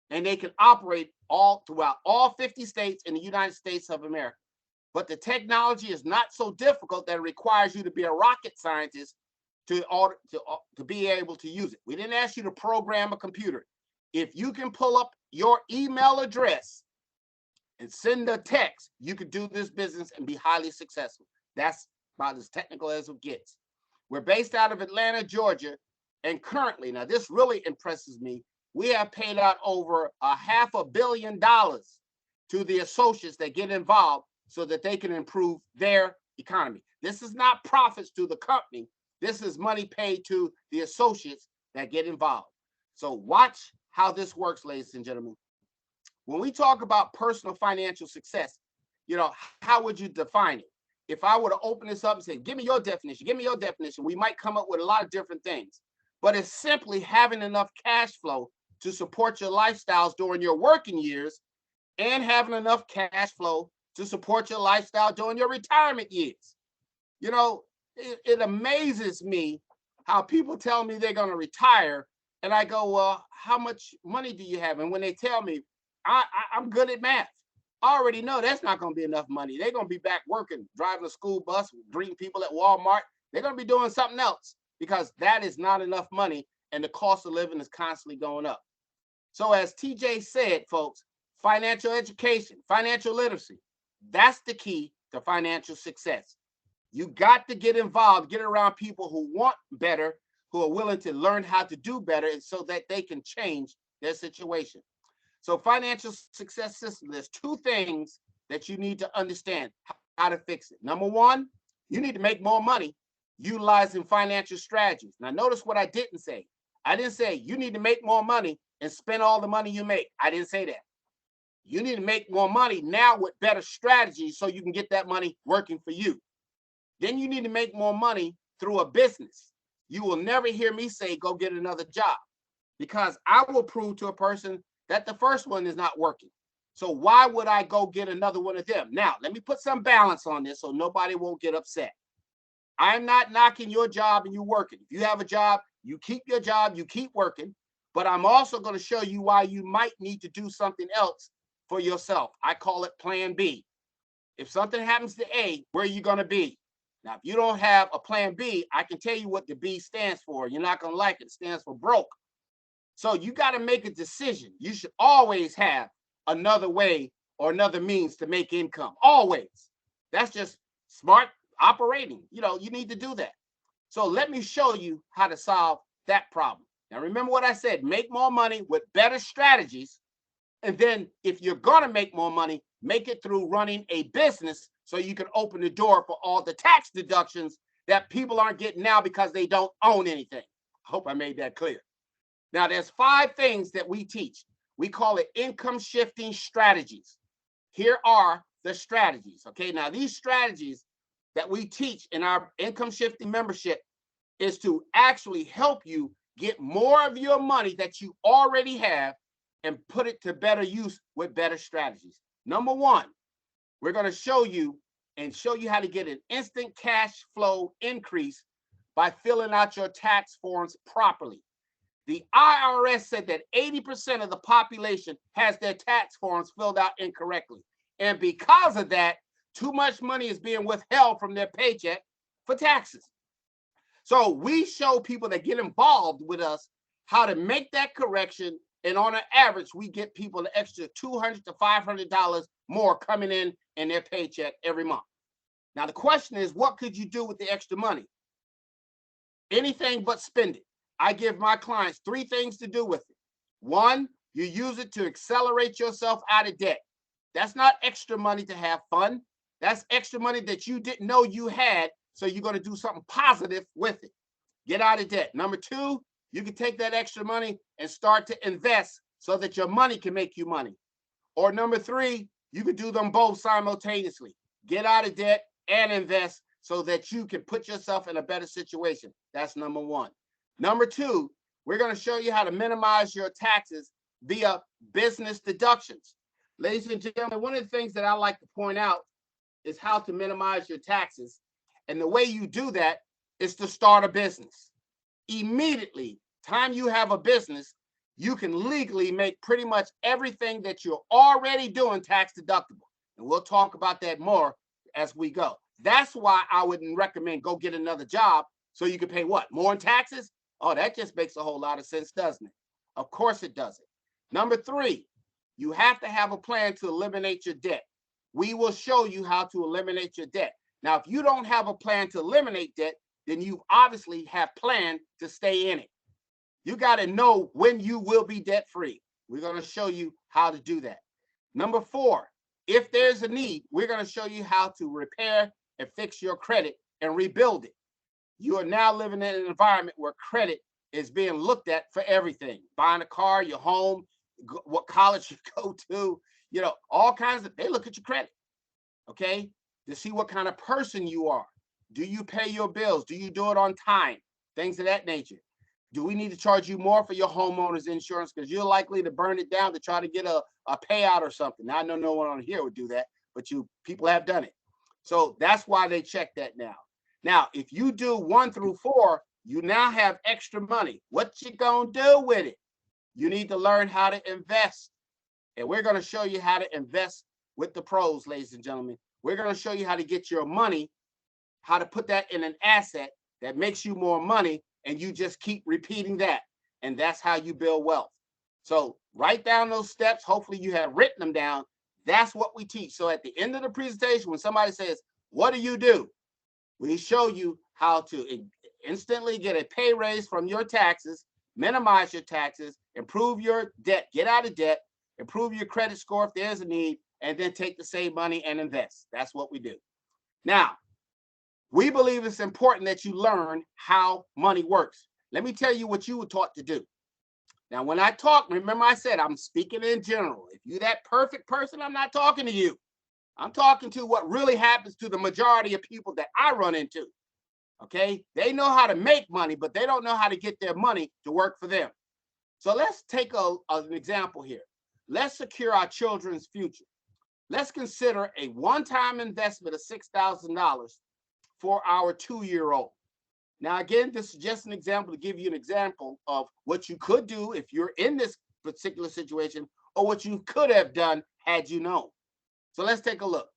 and they can operate all throughout all 50 states in the United States of America. But the technology is not so difficult that it requires you to be a rocket scientist to be able to use it. We didn't ask you to program a computer. If you can pull up your email address and send a text, you could do this business and be highly successful. That's about as technical as it gets. We're based out of Atlanta, Georgia, and currently, now this really impresses me, we have paid out over $500 million to the associates that get involved so that they can improve their economy. This is not profits to the company. This is money paid to the associates that get involved. So watch how this works, ladies and gentlemen. When we talk about personal financial success, how would you define it? If I were to open this up and say, give me your definition, we might come up with a lot of different things. But it's simply having enough cash flow to support your lifestyles during your working years and having enough cash flow to support your lifestyle during your retirement years. It amazes me how people tell me they're going to retire. And I go, well, how much money do you have? And when they tell me, I'm good at math, I already know that's not going to be enough money. They're going to be back working, driving a school bus, greeting people at Walmart. They're going to be doing something else because that is not enough money. And the cost of living is constantly going up. So as TJ said, folks, financial education, financial literacy. That's the key to financial success. You got to get involved, get around people who want better, who are willing to learn how to do better, and so that they can change their situation. So financial success system, there's two things that you need to understand how to fix it. Number one, you need to make more money utilizing financial strategies. Now notice what I didn't say. I didn't say you need to make more money and spend all the money you make. I didn't say that. You need to make more money now with better strategies so you can get that money working for you. Then you need to make more money through a business. You will never hear me say, go get another job, because I will prove to a person that the first one is not working. So why would I go get another one of them? Now, let me put some balance on this so nobody won't get upset. I'm not knocking your job and you working. If you have a job, you keep your job, you keep working, but I'm also going to show you why you might need to do something else for yourself. I call it plan B. If something happens to A, where are you going to be? Now, if you don't have a plan B, I can tell you what the B stands for. You're not going to like it. It stands for broke. So you got to make a decision. You should always have another way or another means to make income. Always. That's just smart operating. You need to do that. So let me show you how to solve that problem. Now, remember what I said, make more money with better strategies. And then if you're going to make more money, make it through running a business so you can open the door for all the tax deductions that people aren't getting now because they don't own anything. I hope I made that clear. Now, there's 5 things that we teach. We call it income shifting strategies. Here are the strategies. Okay, now these strategies that we teach in our income shifting membership is to actually help you get more of your money that you already have and put it to better use with better strategies. Number 1, we're going to show you how to get an instant cash flow increase by filling out your tax forms properly. The IRS said that 80% of the population has their tax forms filled out incorrectly. And because of that, too much money is being withheld from their paycheck for taxes. So we show people that get involved with us how to make that correction. And on an average, we get people an extra $200 to $500 more coming in their paycheck every month. Now, the question is, what could you do with the extra money? Anything but spend it. I give my clients 3 things to do with it. 1, you use it to accelerate yourself out of debt. That's not extra money to have fun. That's extra money that you didn't know you had, so you're going to do something positive with it. Get out of debt. Number 2, you can take that extra money and start to invest so that your money can make you money. Or number 3, you can do them both simultaneously. Get out of debt and invest so that you can put yourself in a better situation. That's number 1. Number 2, we're going to show you how to minimize your taxes via business deductions. Ladies and gentlemen, one of the things that I like to point out is how to minimize your taxes. And the way you do that is to start a business. Immediately, time you have a business, you can legally make pretty much everything that you're already doing tax deductible. And we'll talk about that more as we go. That's why I wouldn't recommend go get another job so you can pay what? More in taxes? Oh, that just makes a whole lot of sense, doesn't it? Of course it doesn't. Number 3, you have to have a plan to eliminate your debt. We will show you how to eliminate your debt. Now, if you don't have a plan to eliminate debt, then you obviously have planned to stay in it. You got to know when you will be debt-free. We're going to show you how to do that. Number 4, if there's a need, we're going to show you how to repair and fix your credit and rebuild it. You are now living in an environment where credit is being looked at for everything. Buying a car, your home, what college you go to, all kinds of, they look at your credit, okay, to see what kind of person you are. Do you pay your bills? Do you do it on time? Things of that nature. Do we need to charge you more for your homeowner's insurance because you're likely to burn it down to try to get a payout or something? Now, I know no one on here would do that, but people have done it. So that's why they check that now. Now, if you do 1 through 4, you now have extra money. What you gonna do with it? You need to learn how to invest. And we're going to show you how to invest with the pros, ladies and gentlemen. We're going to show you how to get your money, how to put that in an asset that makes you more money, and you just keep repeating that. And that's how you build wealth. So Write down those steps. Hopefully you have written them down. That's what we teach. So at the end of the presentation, when somebody says, what do? We show you how to instantly get a pay raise from your taxes, minimize your taxes, improve your debt, get out of debt, improve your credit score if there's a need, and then take the saved money and invest. That's what we do. Now, we believe it's important that you learn how money works. Let me tell you what you were taught to do. Now, when I talk, remember I said I'm speaking in general. If you're that perfect person, I'm not talking to you. I'm talking to what really happens to the majority of people that I run into. Okay? They know how to make money, but they don't know how to get their money to work for them. So let's take an example here. Let's secure our children's future. Let's consider a one-time investment of $6,000 for our 2-year-old. Now, again, this is just an example to give you an example of what you could do if you're in this particular situation, or what you could have done had you known. So let's take a look.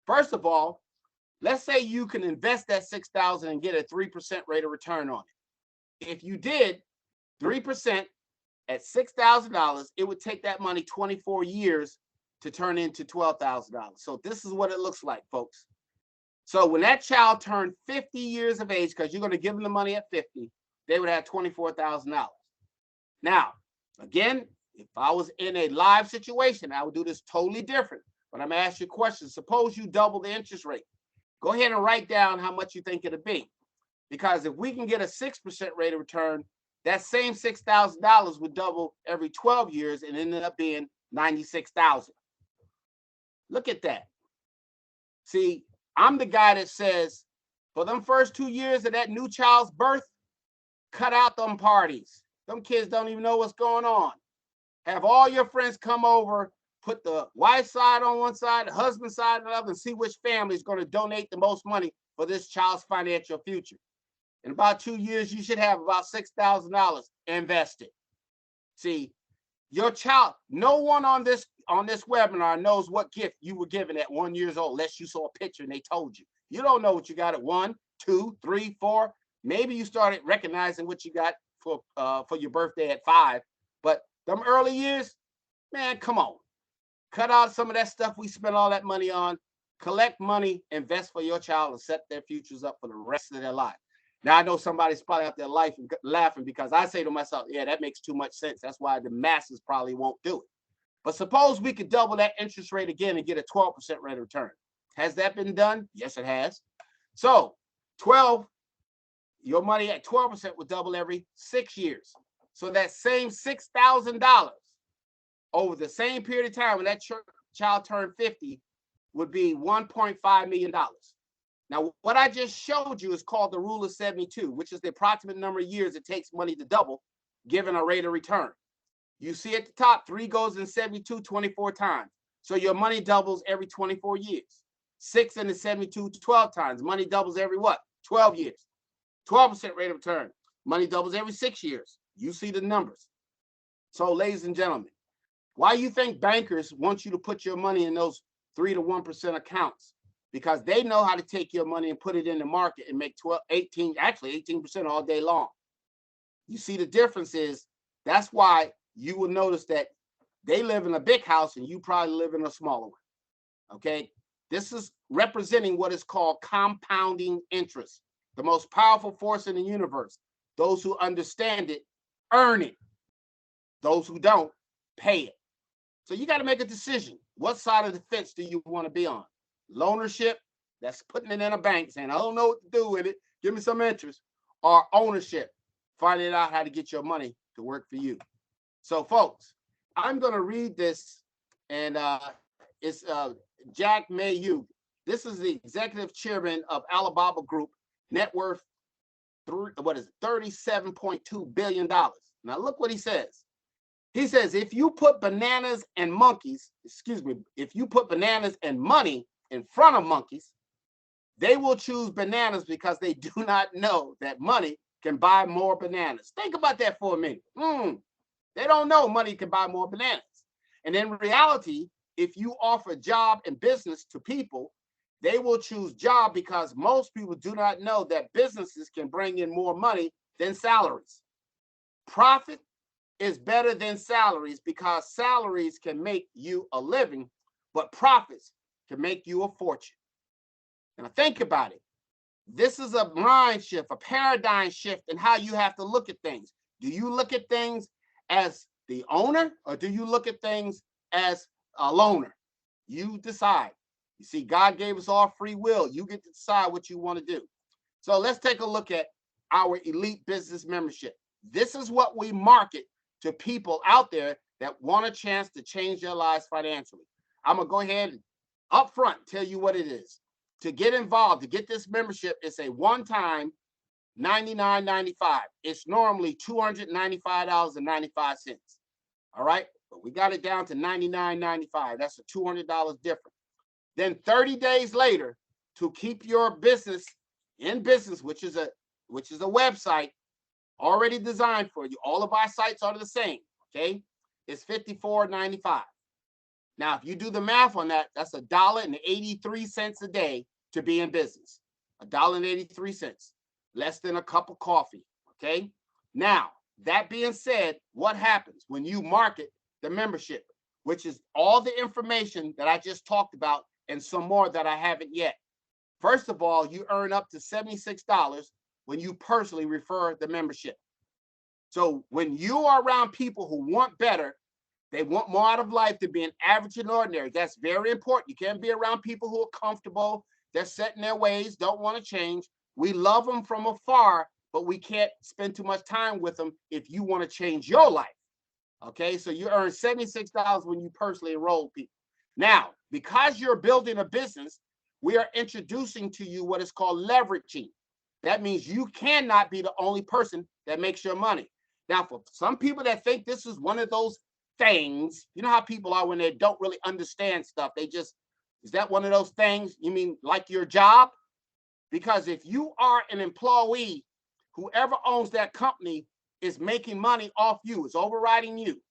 First of all, let's say you can invest that $6,000 and get a 3% rate of return on it. If you did 3% at $6,000, it would take that money 24 years to turn into $12,000. So this is what it looks like, folks. So when that child turned 50 years of age, because you're going to give them the money at 50, they would have $24,000. Now, again, if I was in a live situation, I would do this totally different. But I'm going to ask you a question. Suppose you double the interest rate. Go ahead and write down how much you think it'll be. Because if we can get a 6% rate of return, that same $6,000 would double every 12 years and ended up being $96,000. Look at that. See, I'm the guy that says, for them first 2 years of that new child's birth, cut out them parties. Them kids don't even know what's going on. Have all your friends come over, put the wife's side on one side, the husband's side on the other, and see which family is going to donate the most money for this child's financial future. In about 2 years, you should have about $6,000 invested. See, your child, no one on this webinar knows what gift you were given at 1 year old, unless you saw a picture and they told you. You don't know what you got at 1, 2, 3, 4. Maybe you started recognizing what you got for your birthday at 5. But them early years, man, come on. Cut out some of that stuff we spent all that money on. Collect money, invest for your child, and set their futures up for the rest of their life. Now, I know somebody's probably out there laughing because I say to myself, yeah, that makes too much sense. That's why the masses probably won't do it. But suppose we could double that interest rate again and get a 12% rate of return. Has that been done? Yes, it has. So 12, your money at 12% would double every 6 years. So that same $6,000 over the same period of time when that child turned 50 would be $1.5 million. Now, what I just showed you is called the rule of 72, which is the approximate number of years it takes money to double given a rate of return. You see at the top, 3 goes in 72 24 times. So your money doubles every 24 years. 6 in the 72 12 times. Money doubles every what? 12 years. 12% rate of return. Money doubles every 6 years. You see the numbers. So, ladies and gentlemen, why you think bankers want you to put your money in those 3 to 1% accounts? Because they know how to take your money and put it in the market and make 18% all day long. You see the difference is that's why you will notice that they live in a big house and you probably live in a smaller one. Okay, this is representing what is called compounding interest, the most powerful force in the universe. Those who understand it earn it. Those who don't pay it. So you got to make a decision. What side of the fence do you want to be on? Loanership, that's putting it in a bank saying, I don't know what to do with it, give me some interest, or ownership, finding out how to get your money to work for you. So folks, I'm going to read this, and it's Jack Mayhew. This is the executive chairman of Alibaba Group, net worth $37.2 billion. Now look what he says. He says, if you put bananas and money in front of monkeys, they will choose bananas because they do not know that money can buy more bananas. Think about that for a minute. They don't know money can buy more bananas. And in reality, if you offer job and business to people, they will choose job because most people do not know that businesses can bring in more money than salaries. Profit is better than salaries, because salaries can make you a living, but profits can make you a fortune. Now think about it. This is a mind shift, a paradigm shift in how you have to look at things. Do you look at things as the owner, or do you look at things as a loaner? You decide. You see, God gave us all free will. You get to decide what you want to do. So let's take a look at our elite business membership. This is what we market to people out there that want a chance to change their lives financially. I'm going to go ahead and up front tell you what it is. To get involved, to get this membership, it's a one-time $99.95. It's normally $295.95. All right, but we got it down to $99.95. That's a $200 difference. Then 30 days later, to keep your business in business, which is a website already designed for you. All of our sites are the same. Okay, it's $54.95. Now, if you do the math on that, that's $1.83 a day to be in business. $1.83, less than a cup of coffee. Okay. Now, that being said, what happens when you market the membership, which is all the information that I just talked about and some more that I haven't yet? First of all, you earn up to $76 when you personally refer the membership. So when you are around people who want better, they want more out of life than being average and ordinary. That's very important. You can't be around people who are comfortable, they're set in their ways, don't want to change. We love them from afar, but we can't spend too much time with them if you want to change your life. Okay, so you earn $76 when you personally enroll people. Now, because you're building a business, we are introducing to you what is called leveraging. That means you cannot be the only person that makes your money. Now, for some people that think this is one of those things, you know how people are when they don't really understand stuff. They just, is that one of those things? You mean like your job? Because if you are an employee, whoever owns that company is making money off you, is overriding you.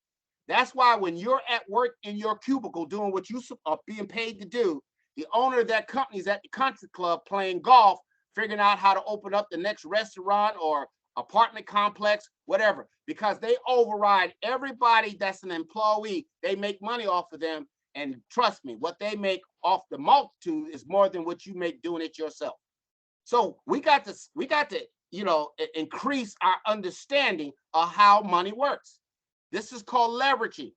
That's why when you're at work in your cubicle doing what you are being paid to do, the owner of that company is at the country club playing golf, figuring out how to open up the next restaurant or apartment complex, whatever, because they override everybody that's an employee. They make money off of them. And trust me, what they make off the multitude is more than what you make doing it yourself. So we got to, increase our understanding of how money works. This is called leveraging.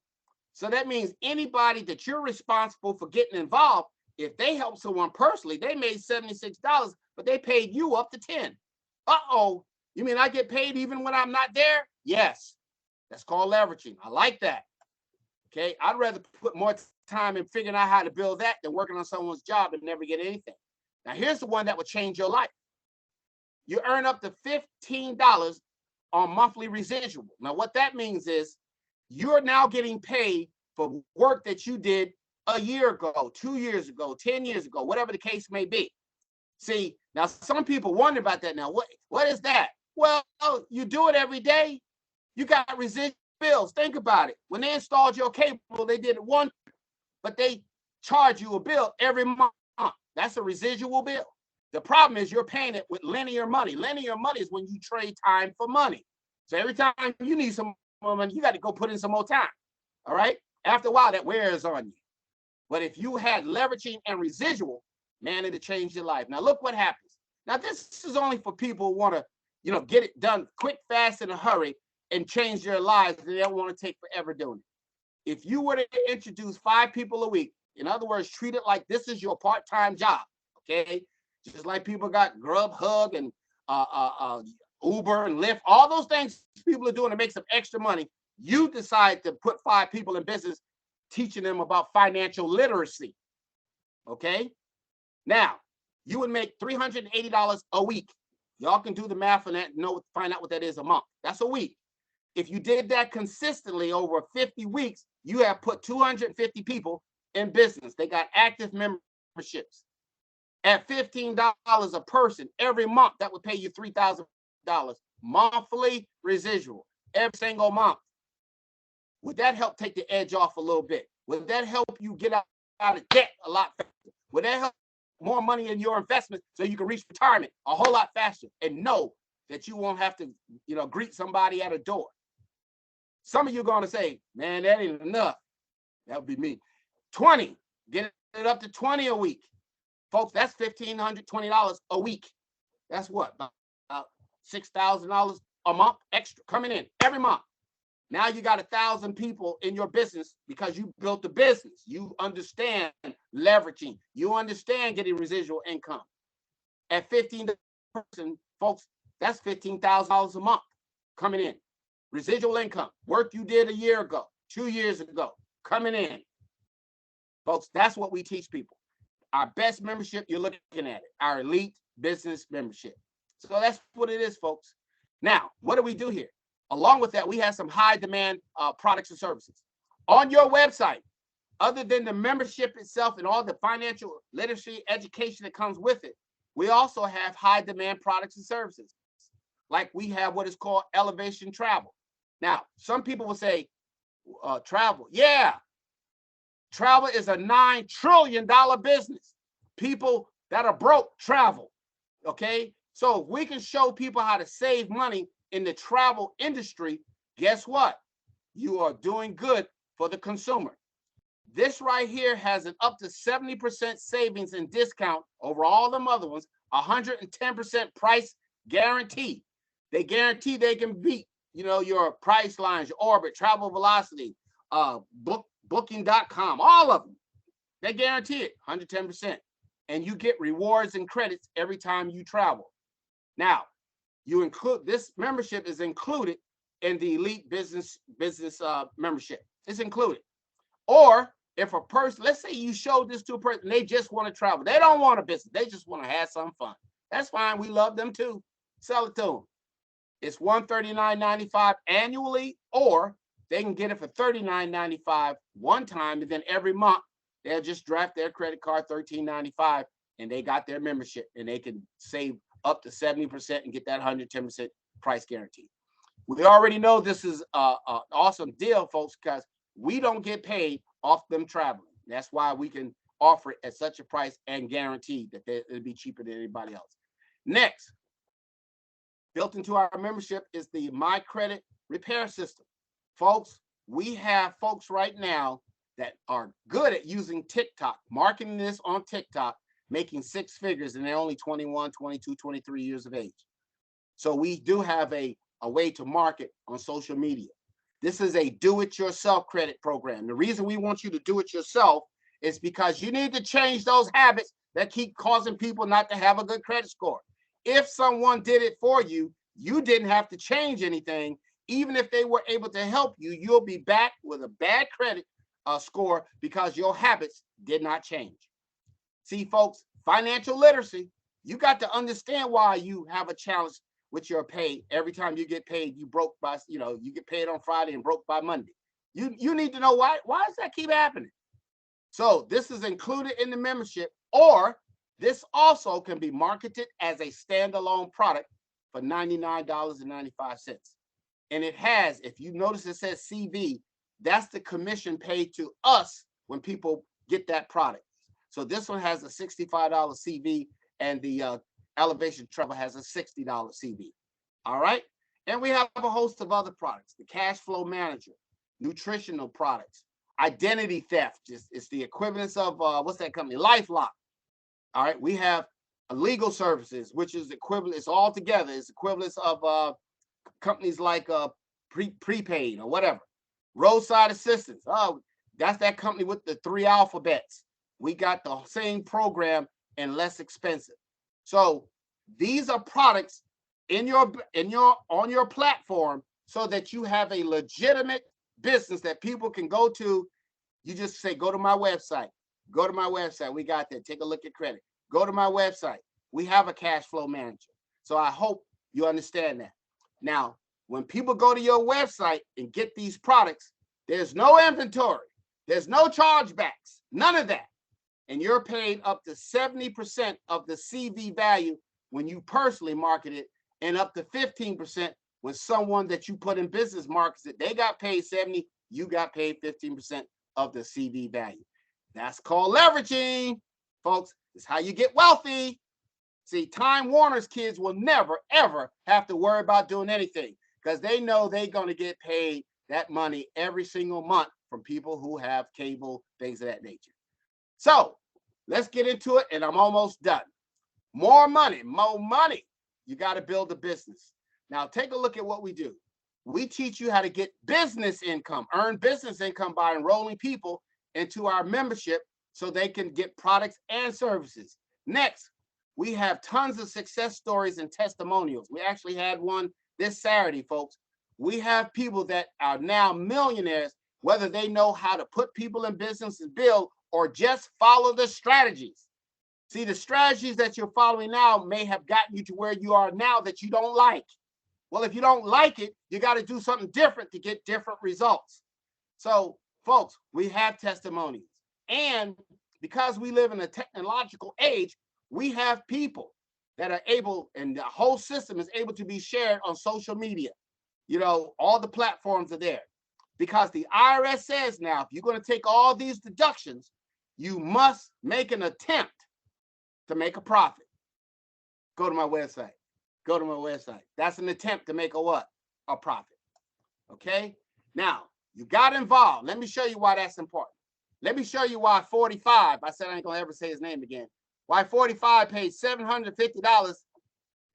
So that means anybody that you're responsible for getting involved, if they help someone personally, they made $76, but they paid you up to 10. Uh-oh, you mean I get paid even when I'm not there? Yes, that's called leveraging. I like that. Okay, I'd rather put more time in figuring out how to build that than working on someone's job and never get anything. Now, here's the one that will change your life. You earn up to $15 on monthly residual. Now, what that means is you're now getting paid for work that you did a year ago, 2 years ago, 10 years ago, whatever the case may be. See, now some people wonder about that now. What is that? Well, you do it every day. You got residual bills. Think about it. When they installed your cable, they did it once, but they charge you a bill every month. That's a residual bill. The problem is you're paying it with linear money. Linear money is when you trade time for money. So every time you need some more money, you got to go put in some more time. All right? After a while, that wears on you. But if you had leveraging and residual, man, it'll change your life. Now, look what happens. Now, this is only for people who want to, get it done quick, fast, in a hurry and change their lives. They don't want to take forever doing it. If you were to introduce 5 people a week, in other words, treat it like this is your part-time job, okay? Just like people got Grubhub and Uber and Lyft, all those things people are doing to make some extra money. You decide to put 5 people in business, teaching them about financial literacy, okay? Now, you would make $380 a week. Y'all can do the math on that and find out what that is a month. That's a week. If you did that consistently over 50 weeks, you have put 250 people in business. They got active memberships. At $15 a person every month, that would pay you $3,000 monthly residual every single month. Would that help take the edge off a little bit? Would that help you get out of debt a lot faster? Would that help more money in your investment so you can reach retirement a whole lot faster and know that you won't have to, greet somebody at a door? Some of you are going to say, man, that ain't enough. That would be me. 20, get it up to 20 a week. Folks, that's $1,520 a week. That's what, about $6,000 a month extra coming in every month. Now you got 1,000 people in your business because you built the business. You understand leveraging. You understand getting residual income. At 15 person, folks, that's $15,000 a month coming in. Residual income, work you did a year ago, 2 years ago, coming in. Folks, that's what we teach people. Our best membership, you're looking at it, our elite business membership. So that's what it is, folks. Now, what do we do here? Along with that, we have some high demand products and services. On your website, other than the membership itself and all the financial literacy education that comes with it, we also have high demand products and services. Like we have what is called Elevation Travel. Now, some people will say, travel. Yeah, travel is a $9 trillion business. People that are broke travel, okay? So if we can show people how to save money in the travel industry, guess what? You are doing good for the consumer. This right here has an up to 70% savings and discount over all them other ones, 110% price guarantee. They guarantee they can beat, you know, your Pricelines, your Orbit, Travel Velocity, Booking.com, all of them. They guarantee it, 110%. And you get rewards and credits every time you travel. Now, you include this membership is included in the elite business membership. It's included. Or if a person, let's say you show this to a person, they just want to travel. They don't want a business. They just want to have some fun. That's fine. We love them too. Sell it to them. It's $139.95 annually, or they can get it for $39.95 one time, and then every month they'll just draft their credit card $13.95, and they got their membership, and they can save up to 70% and get that 110% price guarantee. We already know this is an awesome deal, folks, because we don't get paid off them traveling. That's why we can offer it at such a price and guarantee that it'll be cheaper than anybody else. Next, built into our membership is the My Credit Repair System. Folks, we have folks right now that are good at using TikTok, marketing this on TikTok, making six figures, and they're only 21, 22, 23 years of age. So we do have a way to market on social media. This is a do-it-yourself credit program. The reason we want you to do it yourself is because you need to change those habits that keep causing people not to have a good credit score. If someone did it for you, you didn't have to change anything. Even if they were able to help you, you'll be back with a bad credit score because your habits did not change. See, folks, financial literacy, you got to understand why you have a challenge with your pay. Every time you get paid, you broke by, you get paid on Friday and broke by Monday. You need to know why does that keep happening? So this is included in the membership, or this also can be marketed as a standalone product for $99.95. And it has, if you notice it says CV, that's the commission paid to us when people get that product. So this one has a $65 CV, and the Elevation Travel has a $60 CV. All right. And we have a host of other products, the Cash Flow Manager, nutritional products, identity theft. It's the equivalence of, what's that company? LifeLock. All right. We have legal services, which is equivalent. It's all together. It's equivalence of companies like prepaid or whatever. Roadside assistance. Oh, that's that company with the 3 alphabets. We got the same program and less expensive. So these are products on your platform so that you have a legitimate business that people can go to. You just say, go to my website. Go to my website. We got that. Take a look at credit. Go to my website. We have a cash flow manager. So I hope you understand that. Now, when people go to your website and get these products, there's no inventory. There's no chargebacks. None of that. And you're paid up to 70% of the CV value when you personally market it, and up to 15% when someone that you put in business markets it. They got paid 70, you got paid 15% of the CV value. That's called leveraging, folks. It's how you get wealthy. See, Time Warner's kids will never, ever have to worry about doing anything because they know they're going to get paid that money every single month from people who have cable, things of that nature. So let's get into it, and I'm almost done. More money, more money. You got to build a business. Now, take a look at what we do. We teach you how to get business income, earn business income by enrolling people into our membership so they can get products and services. Next, we have tons of success stories and testimonials. We actually had one this Saturday, folks. We have people that are now millionaires, whether they know how to put people in business and build or just follow the strategies. See, the strategies that you're following now may have gotten you to where you are now that you don't like. Well, if you don't like it, you got to do something different to get different results. So, folks, we have testimonies. And because we live in a technological age, we have people that are able, and the whole system is able to be shared on social media. You know, all the platforms are there. Because the IRS says now, if you're going to take all these deductions, you must make an attempt to make a profit. Go to my website. Go to my website. That's an attempt to make a what? A profit. Okay? Now, you got involved. Let me show you why that's important. Let me show you why 45, I said I ain't going to ever say his name again, why 45 paid $750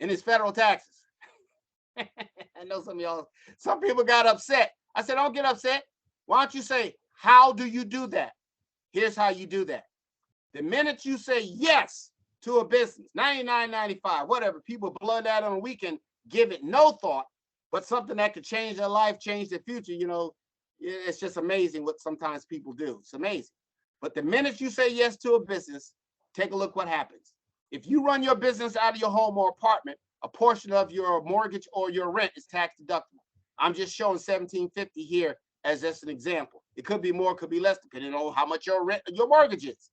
in his federal taxes. I know some people got upset. I said, don't get upset. Why don't you say, how do you do that? Here's how you do that. The minute you say yes to a business, $99.95, whatever, people blow that on a weekend, give it no thought, but something that could change their life, change their future, you know, it's just amazing what sometimes people do. It's amazing. But the minute you say yes to a business, take a look what happens. If you run your business out of your home or apartment, a portion of your mortgage or your rent is tax deductible. I'm just showing $1,750 here as just an example. It could be more, could be less, depending on how much your rent, your mortgage is.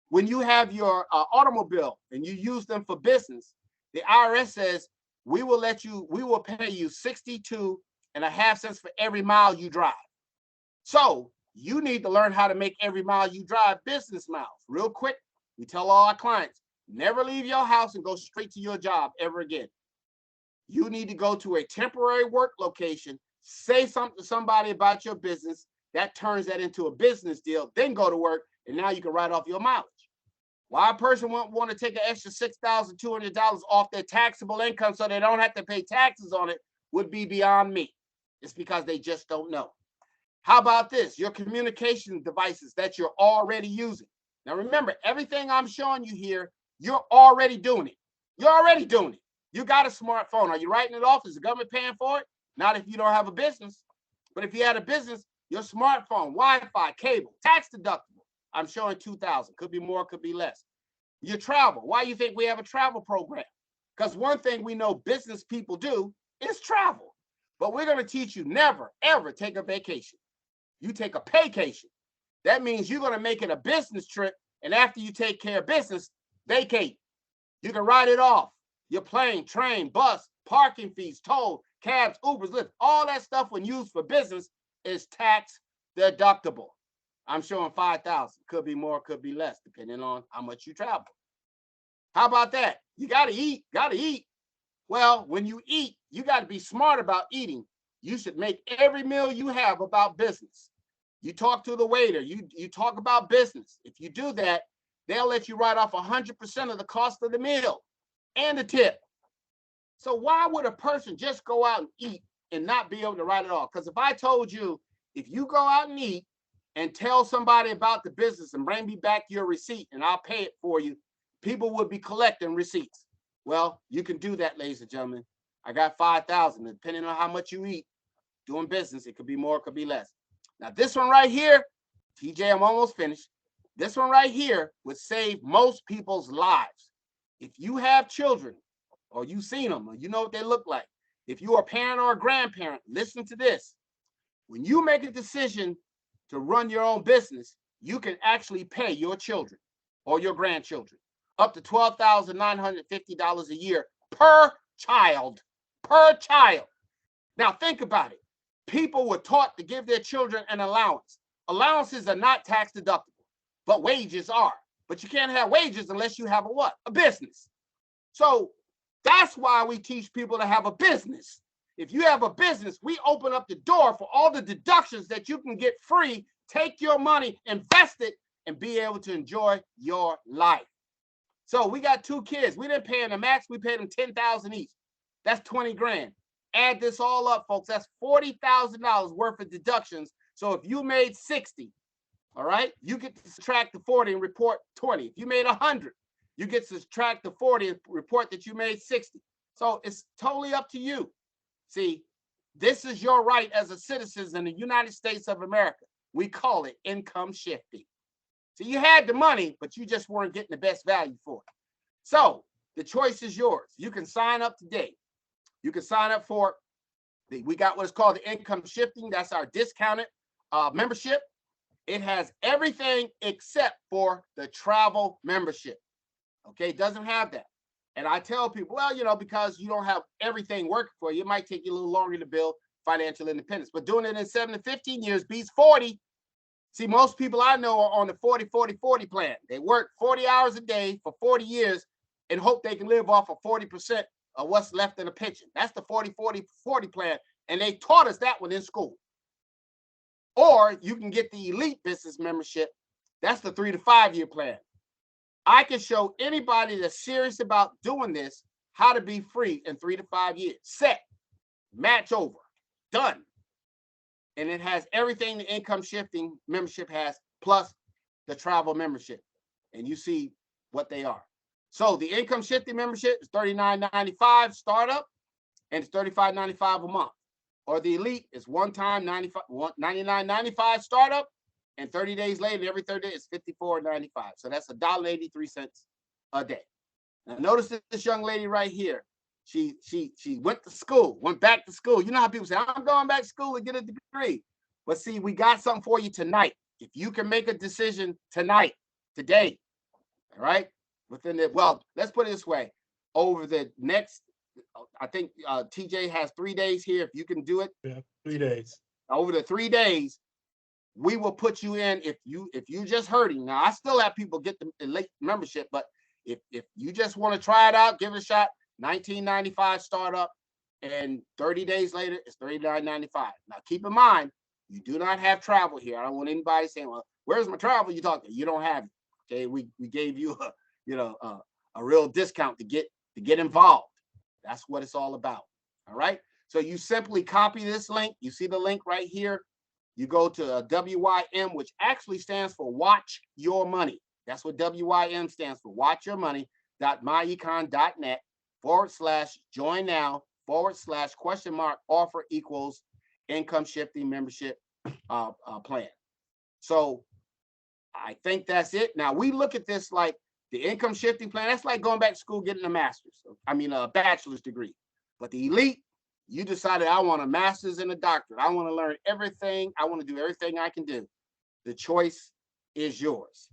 When you have your automobile and you use them for business, the IRS says we will pay you 62.5 cents for every mile you drive. So you need to learn how to make every mile you drive business miles. Real quick, we tell all our clients, never leave your house and go straight to your job ever again. You need to go to a temporary work location, say something to somebody about your business, that turns that into a business deal, then go to work, and now you can write off your mileage. Why a person won't want to take an extra $6,200 off their taxable income so they don't have to pay taxes on it would be beyond me. It's because they just don't know. How about this? Your communication devices that you're already using. Now remember, everything I'm showing you here, you're already doing it. You're already doing it. You got a smartphone. Are you writing it off? Is the government paying for it? Not if you don't have a business. But if you had a business, your smartphone, Wi-Fi, cable, tax deductible. I'm showing 2,000. Could be more, could be less. Your travel. Why do you think we have a travel program? Because one thing we know business people do is travel. But we're going to teach you never, ever take a vacation. You take a paycation. That means you're going to make it a business trip, and after you take care of business, vacate. You can write it off. Your plane, train, bus, parking fees, toll, cabs, Ubers, Lyft, all that stuff when used for business is tax deductible. I'm showing 5,000. Could be more, could be less, depending on how much you travel. How about that? You got to eat, Well, when you eat, you got to be smart about eating. You should make every meal you have about business. You talk to the waiter, you talk about business. If you do that, they'll let you write off 100% of the cost of the meal and the tip. So why would a person just go out and eat and not be able to write it off? Because if I told you, if you go out and eat and tell somebody about the business and bring me back your receipt and I'll pay it for you, people would be collecting receipts. Well, you can do that, ladies and gentlemen. I got 5,000. Depending on how much you eat, doing business, it could be more, it could be less. Now, this one right here, TJ, I'm almost finished. This one right here would save most people's lives. If you have children, or you've seen them, or you know what they look like, if you're a parent or a grandparent, listen to this. When you make a decision to run your own business, you can actually pay your children or your grandchildren up to $12,950 a year per child. Now think about it. People were taught to give their children an allowance. Allowances are not tax deductible, but wages are. But you can't have wages unless you have a what? A business. So that's why we teach people to have a business. If you have a business, we open up the door for all the deductions that you can get free. Take your money, invest it, and be able to enjoy your life. So we got 2 kids. We didn't pay them the max. We paid them $10,000 each. That's 20 grand. Add this all up, folks. That's $40,000 worth of deductions. So if you made 60, all right, you get to subtract the 40 and report 20. If you made 100, you get to subtract the 40 and report that you made 60. So it's totally up to you. See, this is your right as a citizen in the United States of America. We call it income shifting. So you had the money, but you just weren't getting the best value for it. So the choice is yours. You can sign up today. You can sign up for, we got what is called the income shifting. That's our discounted membership. It has everything except for the travel membership. Okay, it doesn't have that. And I tell people, well, you know, because you don't have everything working for you, it might take you a little longer to build financial independence. But doing it in 7 to 15 years beats 40. See, most people I know are on the 40-40-40 plan. They work 40 hours a day for 40 years and hope they can live off of 40% of what's left in a pension. That's the 40-40-40 plan. And they taught us that one in school. Or you can get the elite business membership. That's the 3 to 5 year plan. I can show anybody that's serious about doing this how to be free in 3 to 5 years. Set, match over, done. And it has everything the income shifting membership has, plus the travel membership. And you see what they are. So the income shifting membership is $39.95 startup, and it's $35.95 a month. Or the elite is one-time $99.95 startup, and 30 days later, every 30 days, it's $54.95. So that's $1.83 a day. Now notice this young lady right here. She went to school, went back to school. You know how people say, I'm going back to school to get a degree. But see, we got something for you tonight. If you can make a decision tonight, today, all right, well, let's put it this way. Over the next, I think TJ has 3 days here. If you can do it. Yeah, 3 days. Over the 3 days, we will put you in if you're just hurting. Now, I still have people get the late membership, but if you just want to try it out, give it a shot, $19.95 startup, and 30 days later, it's $39.95. Now, keep in mind, you do not have travel here. I don't want anybody saying, well, where's my travel? You talking? You don't have it. Okay, we gave you a real discount to get involved. That's what it's all about. All right. So you simply copy this link. You see the link right here. You go to WYM, which actually stands for Watch Your Money. That's what WYM stands for. Watch Your Money.myecon.net /join now / offer equals income shifting membership plan. So I think that's it. Now we look at this like the income shifting plan. That's like going back to school, getting a bachelor's degree. But the elite, you decided I want a master's and a doctorate. I want to learn everything. I want to do everything I can do. The choice is yours.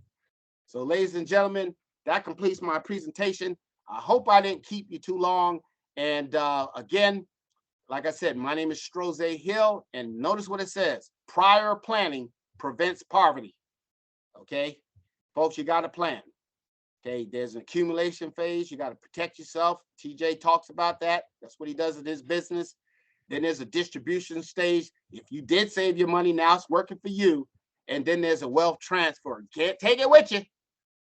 So ladies and gentlemen, that completes my presentation. I hope I didn't keep you too long. And again, like I said, my name is Strozay Hill, and notice what it says. Prior planning prevents poverty. Okay, folks, you got to plan. Okay, there's an accumulation phase. You got to protect yourself. TJ talks about that. That's what he does in his business. Then there's a distribution stage. If you did save your money, now it's working for you. And then there's a wealth transfer. You can't take it with you.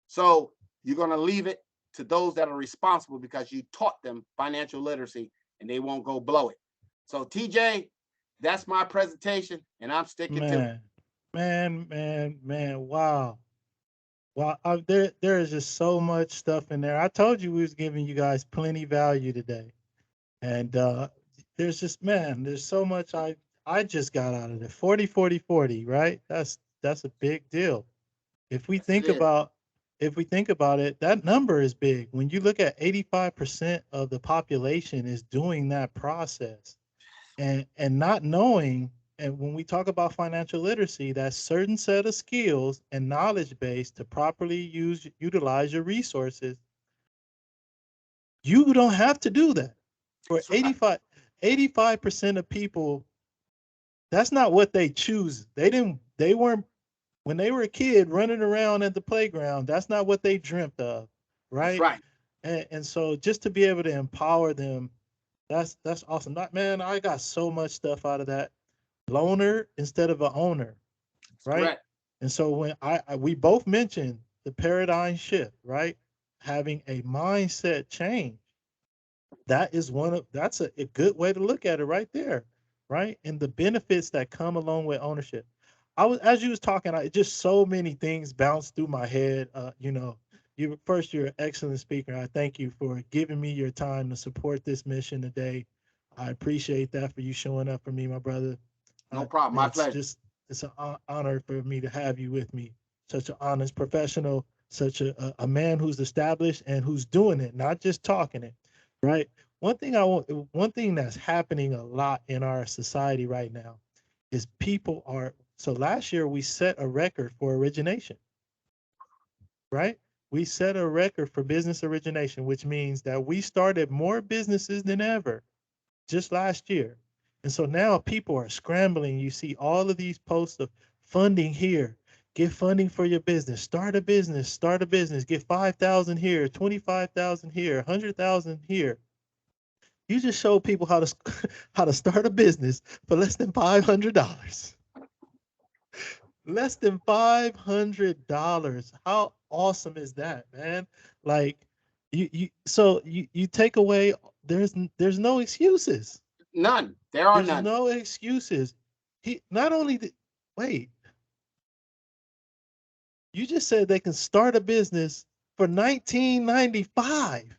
So you're going to leave it to those that are responsible because you taught them financial literacy and they won't go blow it. So TJ, that's my presentation and I'm sticking to it. Man, wow. Wow, there is just so much stuff in there. I told you we was giving you guys plenty value today. And there's just, there's so much I just got out of it. 40-40-40, right? That's a big deal. If we think about it, that number is big. When you look at 85% of the population is doing that process and not knowing, and when we talk about financial literacy, that certain set of skills and knowledge base to properly utilize your resources, you don't have to do that. For 85% of people, that's not what they choose. They weren't, when they were a kid running around at the playground, that's not what they dreamt of, right? That's right. And so just to be able to empower them That's awesome. Not man, I got so much stuff out of that. Loaner instead of an owner, That's right? correct. And so when we both mentioned the paradigm shift, right? Having a mindset change. That is that's a good way to look at it right there, right? And the benefits that come along with ownership. I was as you was talking, I just so many things bounced through my head. You're an excellent speaker. I thank you for giving me your time to support this mission today. I appreciate that for you showing up for me, my brother. No problem. My It's pleasure. just it's an honor for me to have you with me. Such an honest professional, such a man who's established and who's doing it, not just talking it, right? One thing that's happening a lot in our society right now is people are. So last year we set a record for origination, right? We set a record for business origination, which means that we started more businesses than ever just last year. And so now people are scrambling. You see all of these posts of funding here, get funding for your business, start a business, get 5,000 here, 25,000 here, 100,000 here. You just show people how to how to start a business for less than $500. Less than $500. How awesome is that, man? Like you take away there's no excuses. None. There are There's none. no excuses. He not only did wait, you just said they can start a business for 1995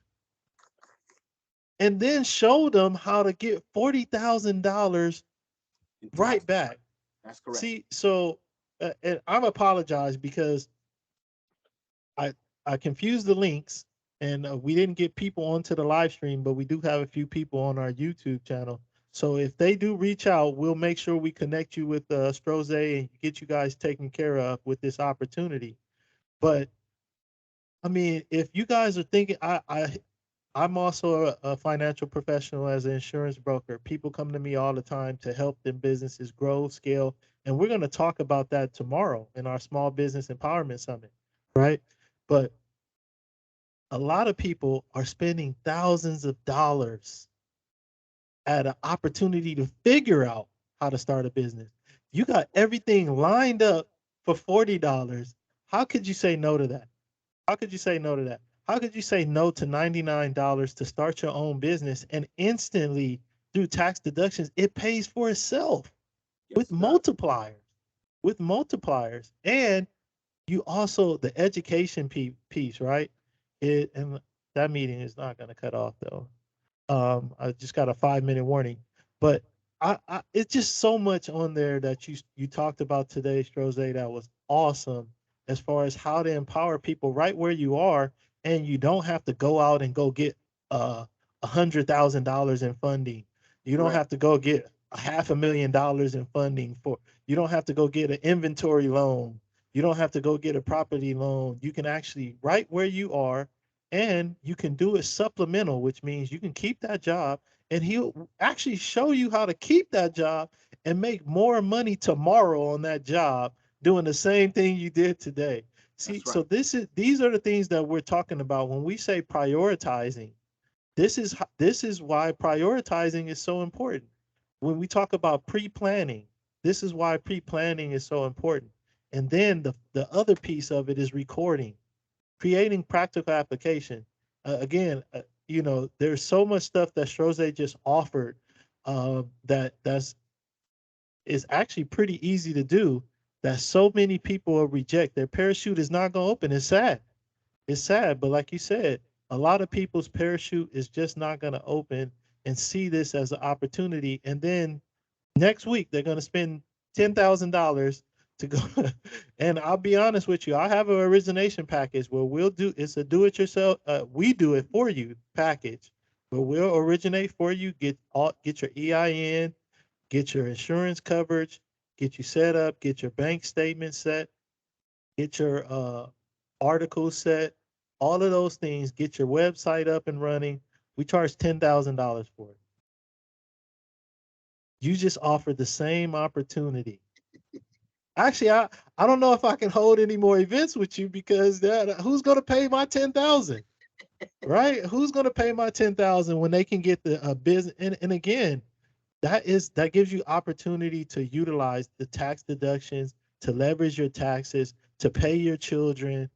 and then show them how to get $40,000 In right tax. back. That's correct. See, so and I'm apologize because I I confused the links and we didn't get people onto the live stream, but we do have a few people on our YouTube channel. So if they do reach out, we'll make sure we connect you with Stroze and get you guys taken care of with this opportunity. But I mean, if you guys are thinking, I'm also a financial professional as an insurance broker. People come to me all the time to help them businesses grow, scale, and we're going to talk about that tomorrow in our Small Business Empowerment Summit, right? But a lot of people are spending thousands of dollars at an opportunity to figure out how to start a business. You got everything lined up for $40. How could you say no to that? How could you say no to that? How could you say no to $99 to start your own business and instantly through tax deductions, it pays for itself with Yes, sir. multipliers, with multipliers. And you also, the education piece, right? And that meeting is not going to cut off though. I just got a 5-minute warning, but it's just so much on there that you talked about today, Stroze, that was awesome as far as how to empower people right where you are, and you don't have to go out and go get $100,000 in funding. You don't Correct. have to go get $500,000 in funding for. You don't have to go get an inventory loan. You don't have to go get a property loan. You can actually right where you are and you can do it supplemental, which means you can keep that job and he'll actually show you how to keep that job and make more money tomorrow on that job doing the same thing you did today. See, That's so right. these are the things that we're talking about when we say prioritizing. This is why prioritizing is so important. When we talk about pre-planning, this is why pre-planning is so important. And then the other piece of it is recording, creating practical application. Again, there's so much stuff that Stroze just offered that's is actually pretty easy to do that so many people will reject. Their parachute is not going to open. It's sad. It's sad, but like you said, a lot of people's parachute is just not going to open and see this as an opportunity. And then next week they're going to spend $10,000 to go. And I'll be honest with you, I have an origination package where we'll do it's a do-it-yourself. We do it for you package, where we'll originate for you, get your EIN, get your insurance coverage, get you set up, get your bank statement set, get your articles set, all of those things, get your website up and running. We charge $10,000 for it. You just offered the same opportunity. Actually, I don't know if I can hold any more events with you because who's going to pay my 10,000? right? Who's going to pay my 10,000 when they can get the business? And again, that gives you opportunity to utilize the tax deductions, to leverage your taxes, to pay your children,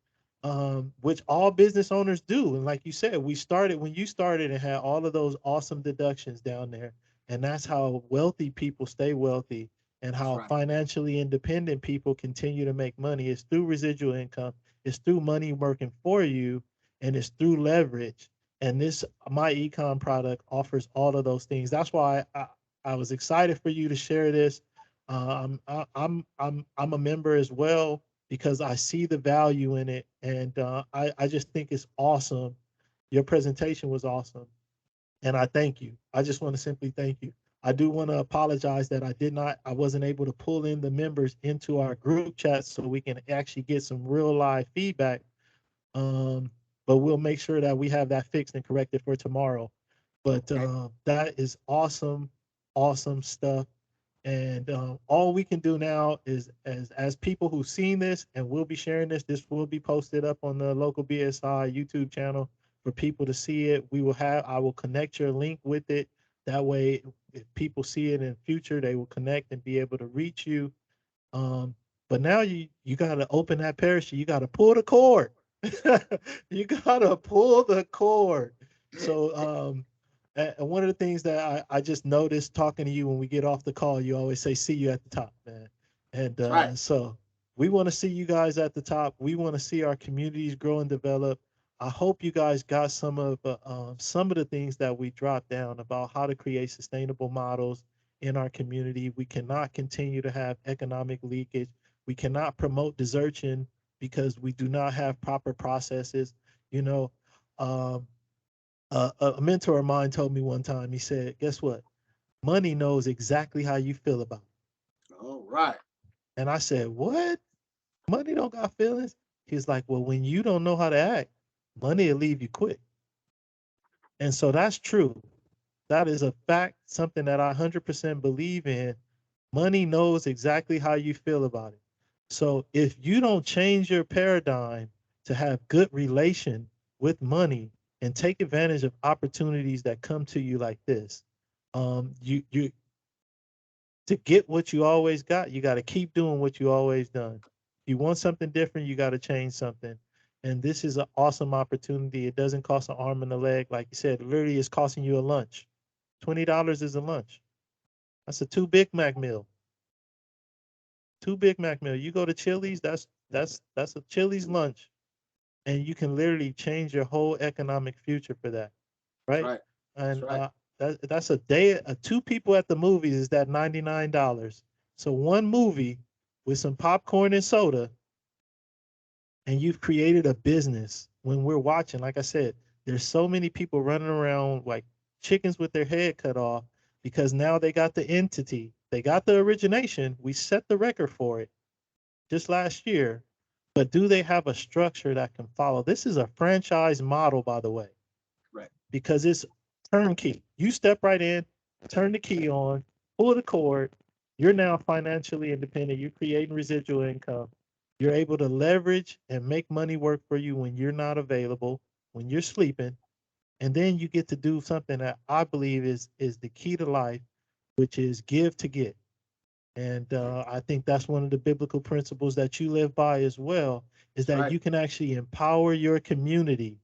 which all business owners do. And like you said, we started when you started and had all of those awesome deductions down there. And that's how wealthy people stay wealthy and That's how right. financially independent people continue to make money. It's through residual income, it's through money working for you, and it's through leverage. And this my econ product offers all of those things. That's why I was excited for you to share this. I'm a member as well because I see the value in it, and I just think it's awesome. Your presentation was awesome, and I thank you. I just want to simply thank you. I do want to apologize that I wasn't able to pull in the members into our group chat so we can actually get some real live feedback. Um, but we'll make sure that we have that fixed and corrected for tomorrow. But Okay. that is awesome, awesome stuff. And all we can do now is, as people who've seen this, and we'll be sharing this. This will be posted up on the local BSI YouTube channel for people to see it. I will connect your link with it. That way, if people see it in future, they will connect and be able to reach you. Um, but now you gotta open that parachute. You gotta pull the cord. You gotta pull the cord. So and one of the things that I just noticed talking to you when we get off the call, you always say, "See you at the top, man." And That's right. so we want to see you guys at the top. We want to see our communities grow and develop. I hope you guys got some of the things that we dropped down about how to create sustainable models in our community. We cannot continue to have economic leakage. We cannot promote desertion because we do not have proper processes. You know, um, a mentor of mine told me one time, he said, guess what? Money knows exactly how you feel about it. All right. And I said, what? Money don't got feelings? He's like, well, when you don't know how to act, money will leave you quick. And so that's true. That is a fact, something that I 100% believe in. Money knows exactly how you feel about it. So if you don't change your paradigm to have good relation with money and take advantage of opportunities that come to you like this, you to get what you always got, you got to keep doing what you always done. If you want something different, you got to change something. And this is an awesome opportunity. It doesn't cost an arm and a leg. Like you said, literally it's costing you a lunch. $20 is a lunch. That's a two Big Mac meal. Two Big Mac meal. You go to Chili's, that's a Chili's lunch. And you can literally change your whole economic future for that. That's Right? right. That's And right. that's a day. Two people at the movies is that $99. So one movie with some popcorn and soda, and you've created a business. When we're watching, like I said, there's so many people running around like chickens with their head cut off because now they got the entity, they got the origination. We set the record for it just last year, but do they have a structure that can follow? This is a franchise model, by the way, Right. because it's turnkey. You step right in, turn the key on, pull the cord. You're now financially independent. You're creating residual income. You're able to leverage and make money work for you when you're not available, when you're sleeping. And then you get to do something that I believe is the key to life, which is give to get. And I think that's one of the biblical principles that you live by as well, is That's that right. you can actually empower your community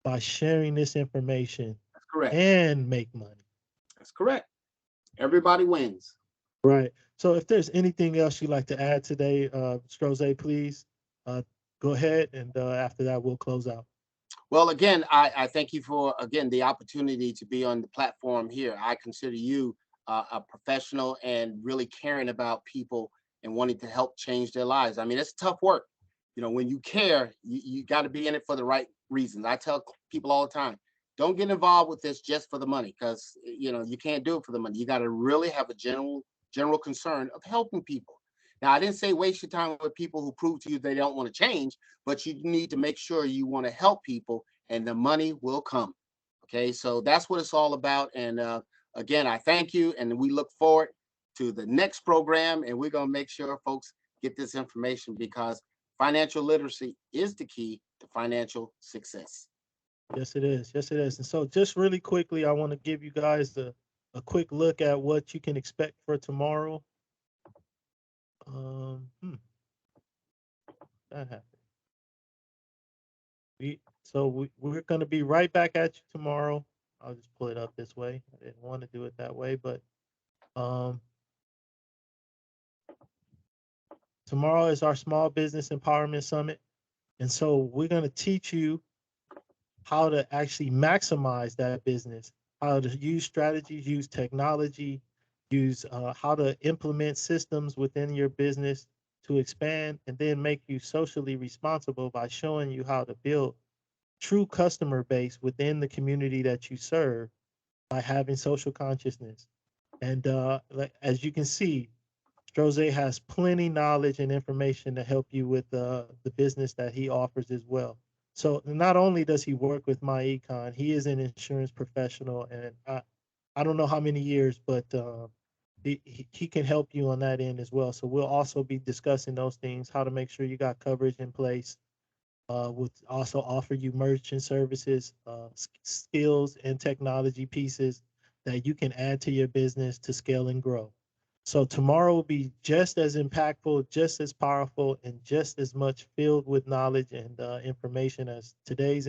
by sharing this information That's correct. and make money. That's correct. Everybody wins. Right. So if there's anything else you'd like to add today, Stroze, please uh, go ahead. And after that, we'll close out. Well, again, I thank you for again the opportunity to be on the platform here. I consider you a professional and really caring about people and wanting to help change their lives. I mean, it's tough work. You know, when you care, you got to be in it for the right reasons. I tell people all the time, don't get involved with this just for the money because you know you can't do it for the money. You got to really have a general concern of helping people. Now, I didn't say waste your time with people who prove to you they don't want to change, but you need to make sure you want to help people and the money will come. Okay, so that's what it's all about. And again, I thank you, and we look forward to the next program. And we're going to make sure folks get this information because financial literacy is the key to financial success. Yes, it is. Yes, it is. And so just really quickly, I want to give you guys a quick look at what you can expect for tomorrow. Um, hmm, that happened. We're going to be right back at you tomorrow. I'll just pull it up this way. I didn't want to do it that way, but um, tomorrow is our Small Business Empowerment Summit. And so we're going to teach you how to actually maximize that business, how to use strategies, use technology, use how to implement systems within your business to expand and then make you socially responsible by showing you how to build true customer base within the community that you serve by having social consciousness. And as you can see, Stroze has plenty knowledge and information to help you with the business that he offers as well. So not only does he work with MyEcon, he is an insurance professional, and I don't know how many years, but he can help you on that end as well. So we'll also be discussing those things, how to make sure you got coverage in place. We'll also offer you merchant services, skills and technology pieces that you can add to your business to scale and grow. So tomorrow will be just as impactful, just as powerful, and just as much filled with knowledge and information as today's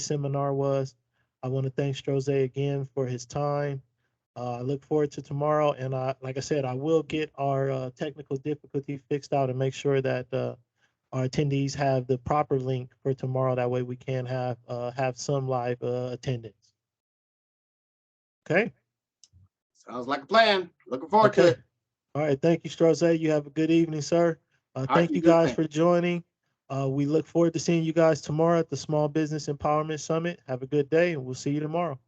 seminar was. I want to thank Stroze again for his time. I look forward to tomorrow, and like I said, I will get our technical difficulty fixed out and make sure that our attendees have the proper link for tomorrow. That way we can have some live attendance. Okay. Sounds like a plan. Looking forward to Okay. it. All right. Thank you, Stroze. You have a good evening, sir. All right, Thank you you do the guys same. for joining. We look forward to seeing you guys tomorrow at the Small Business Empowerment Summit. Have a good day, and we'll see you tomorrow.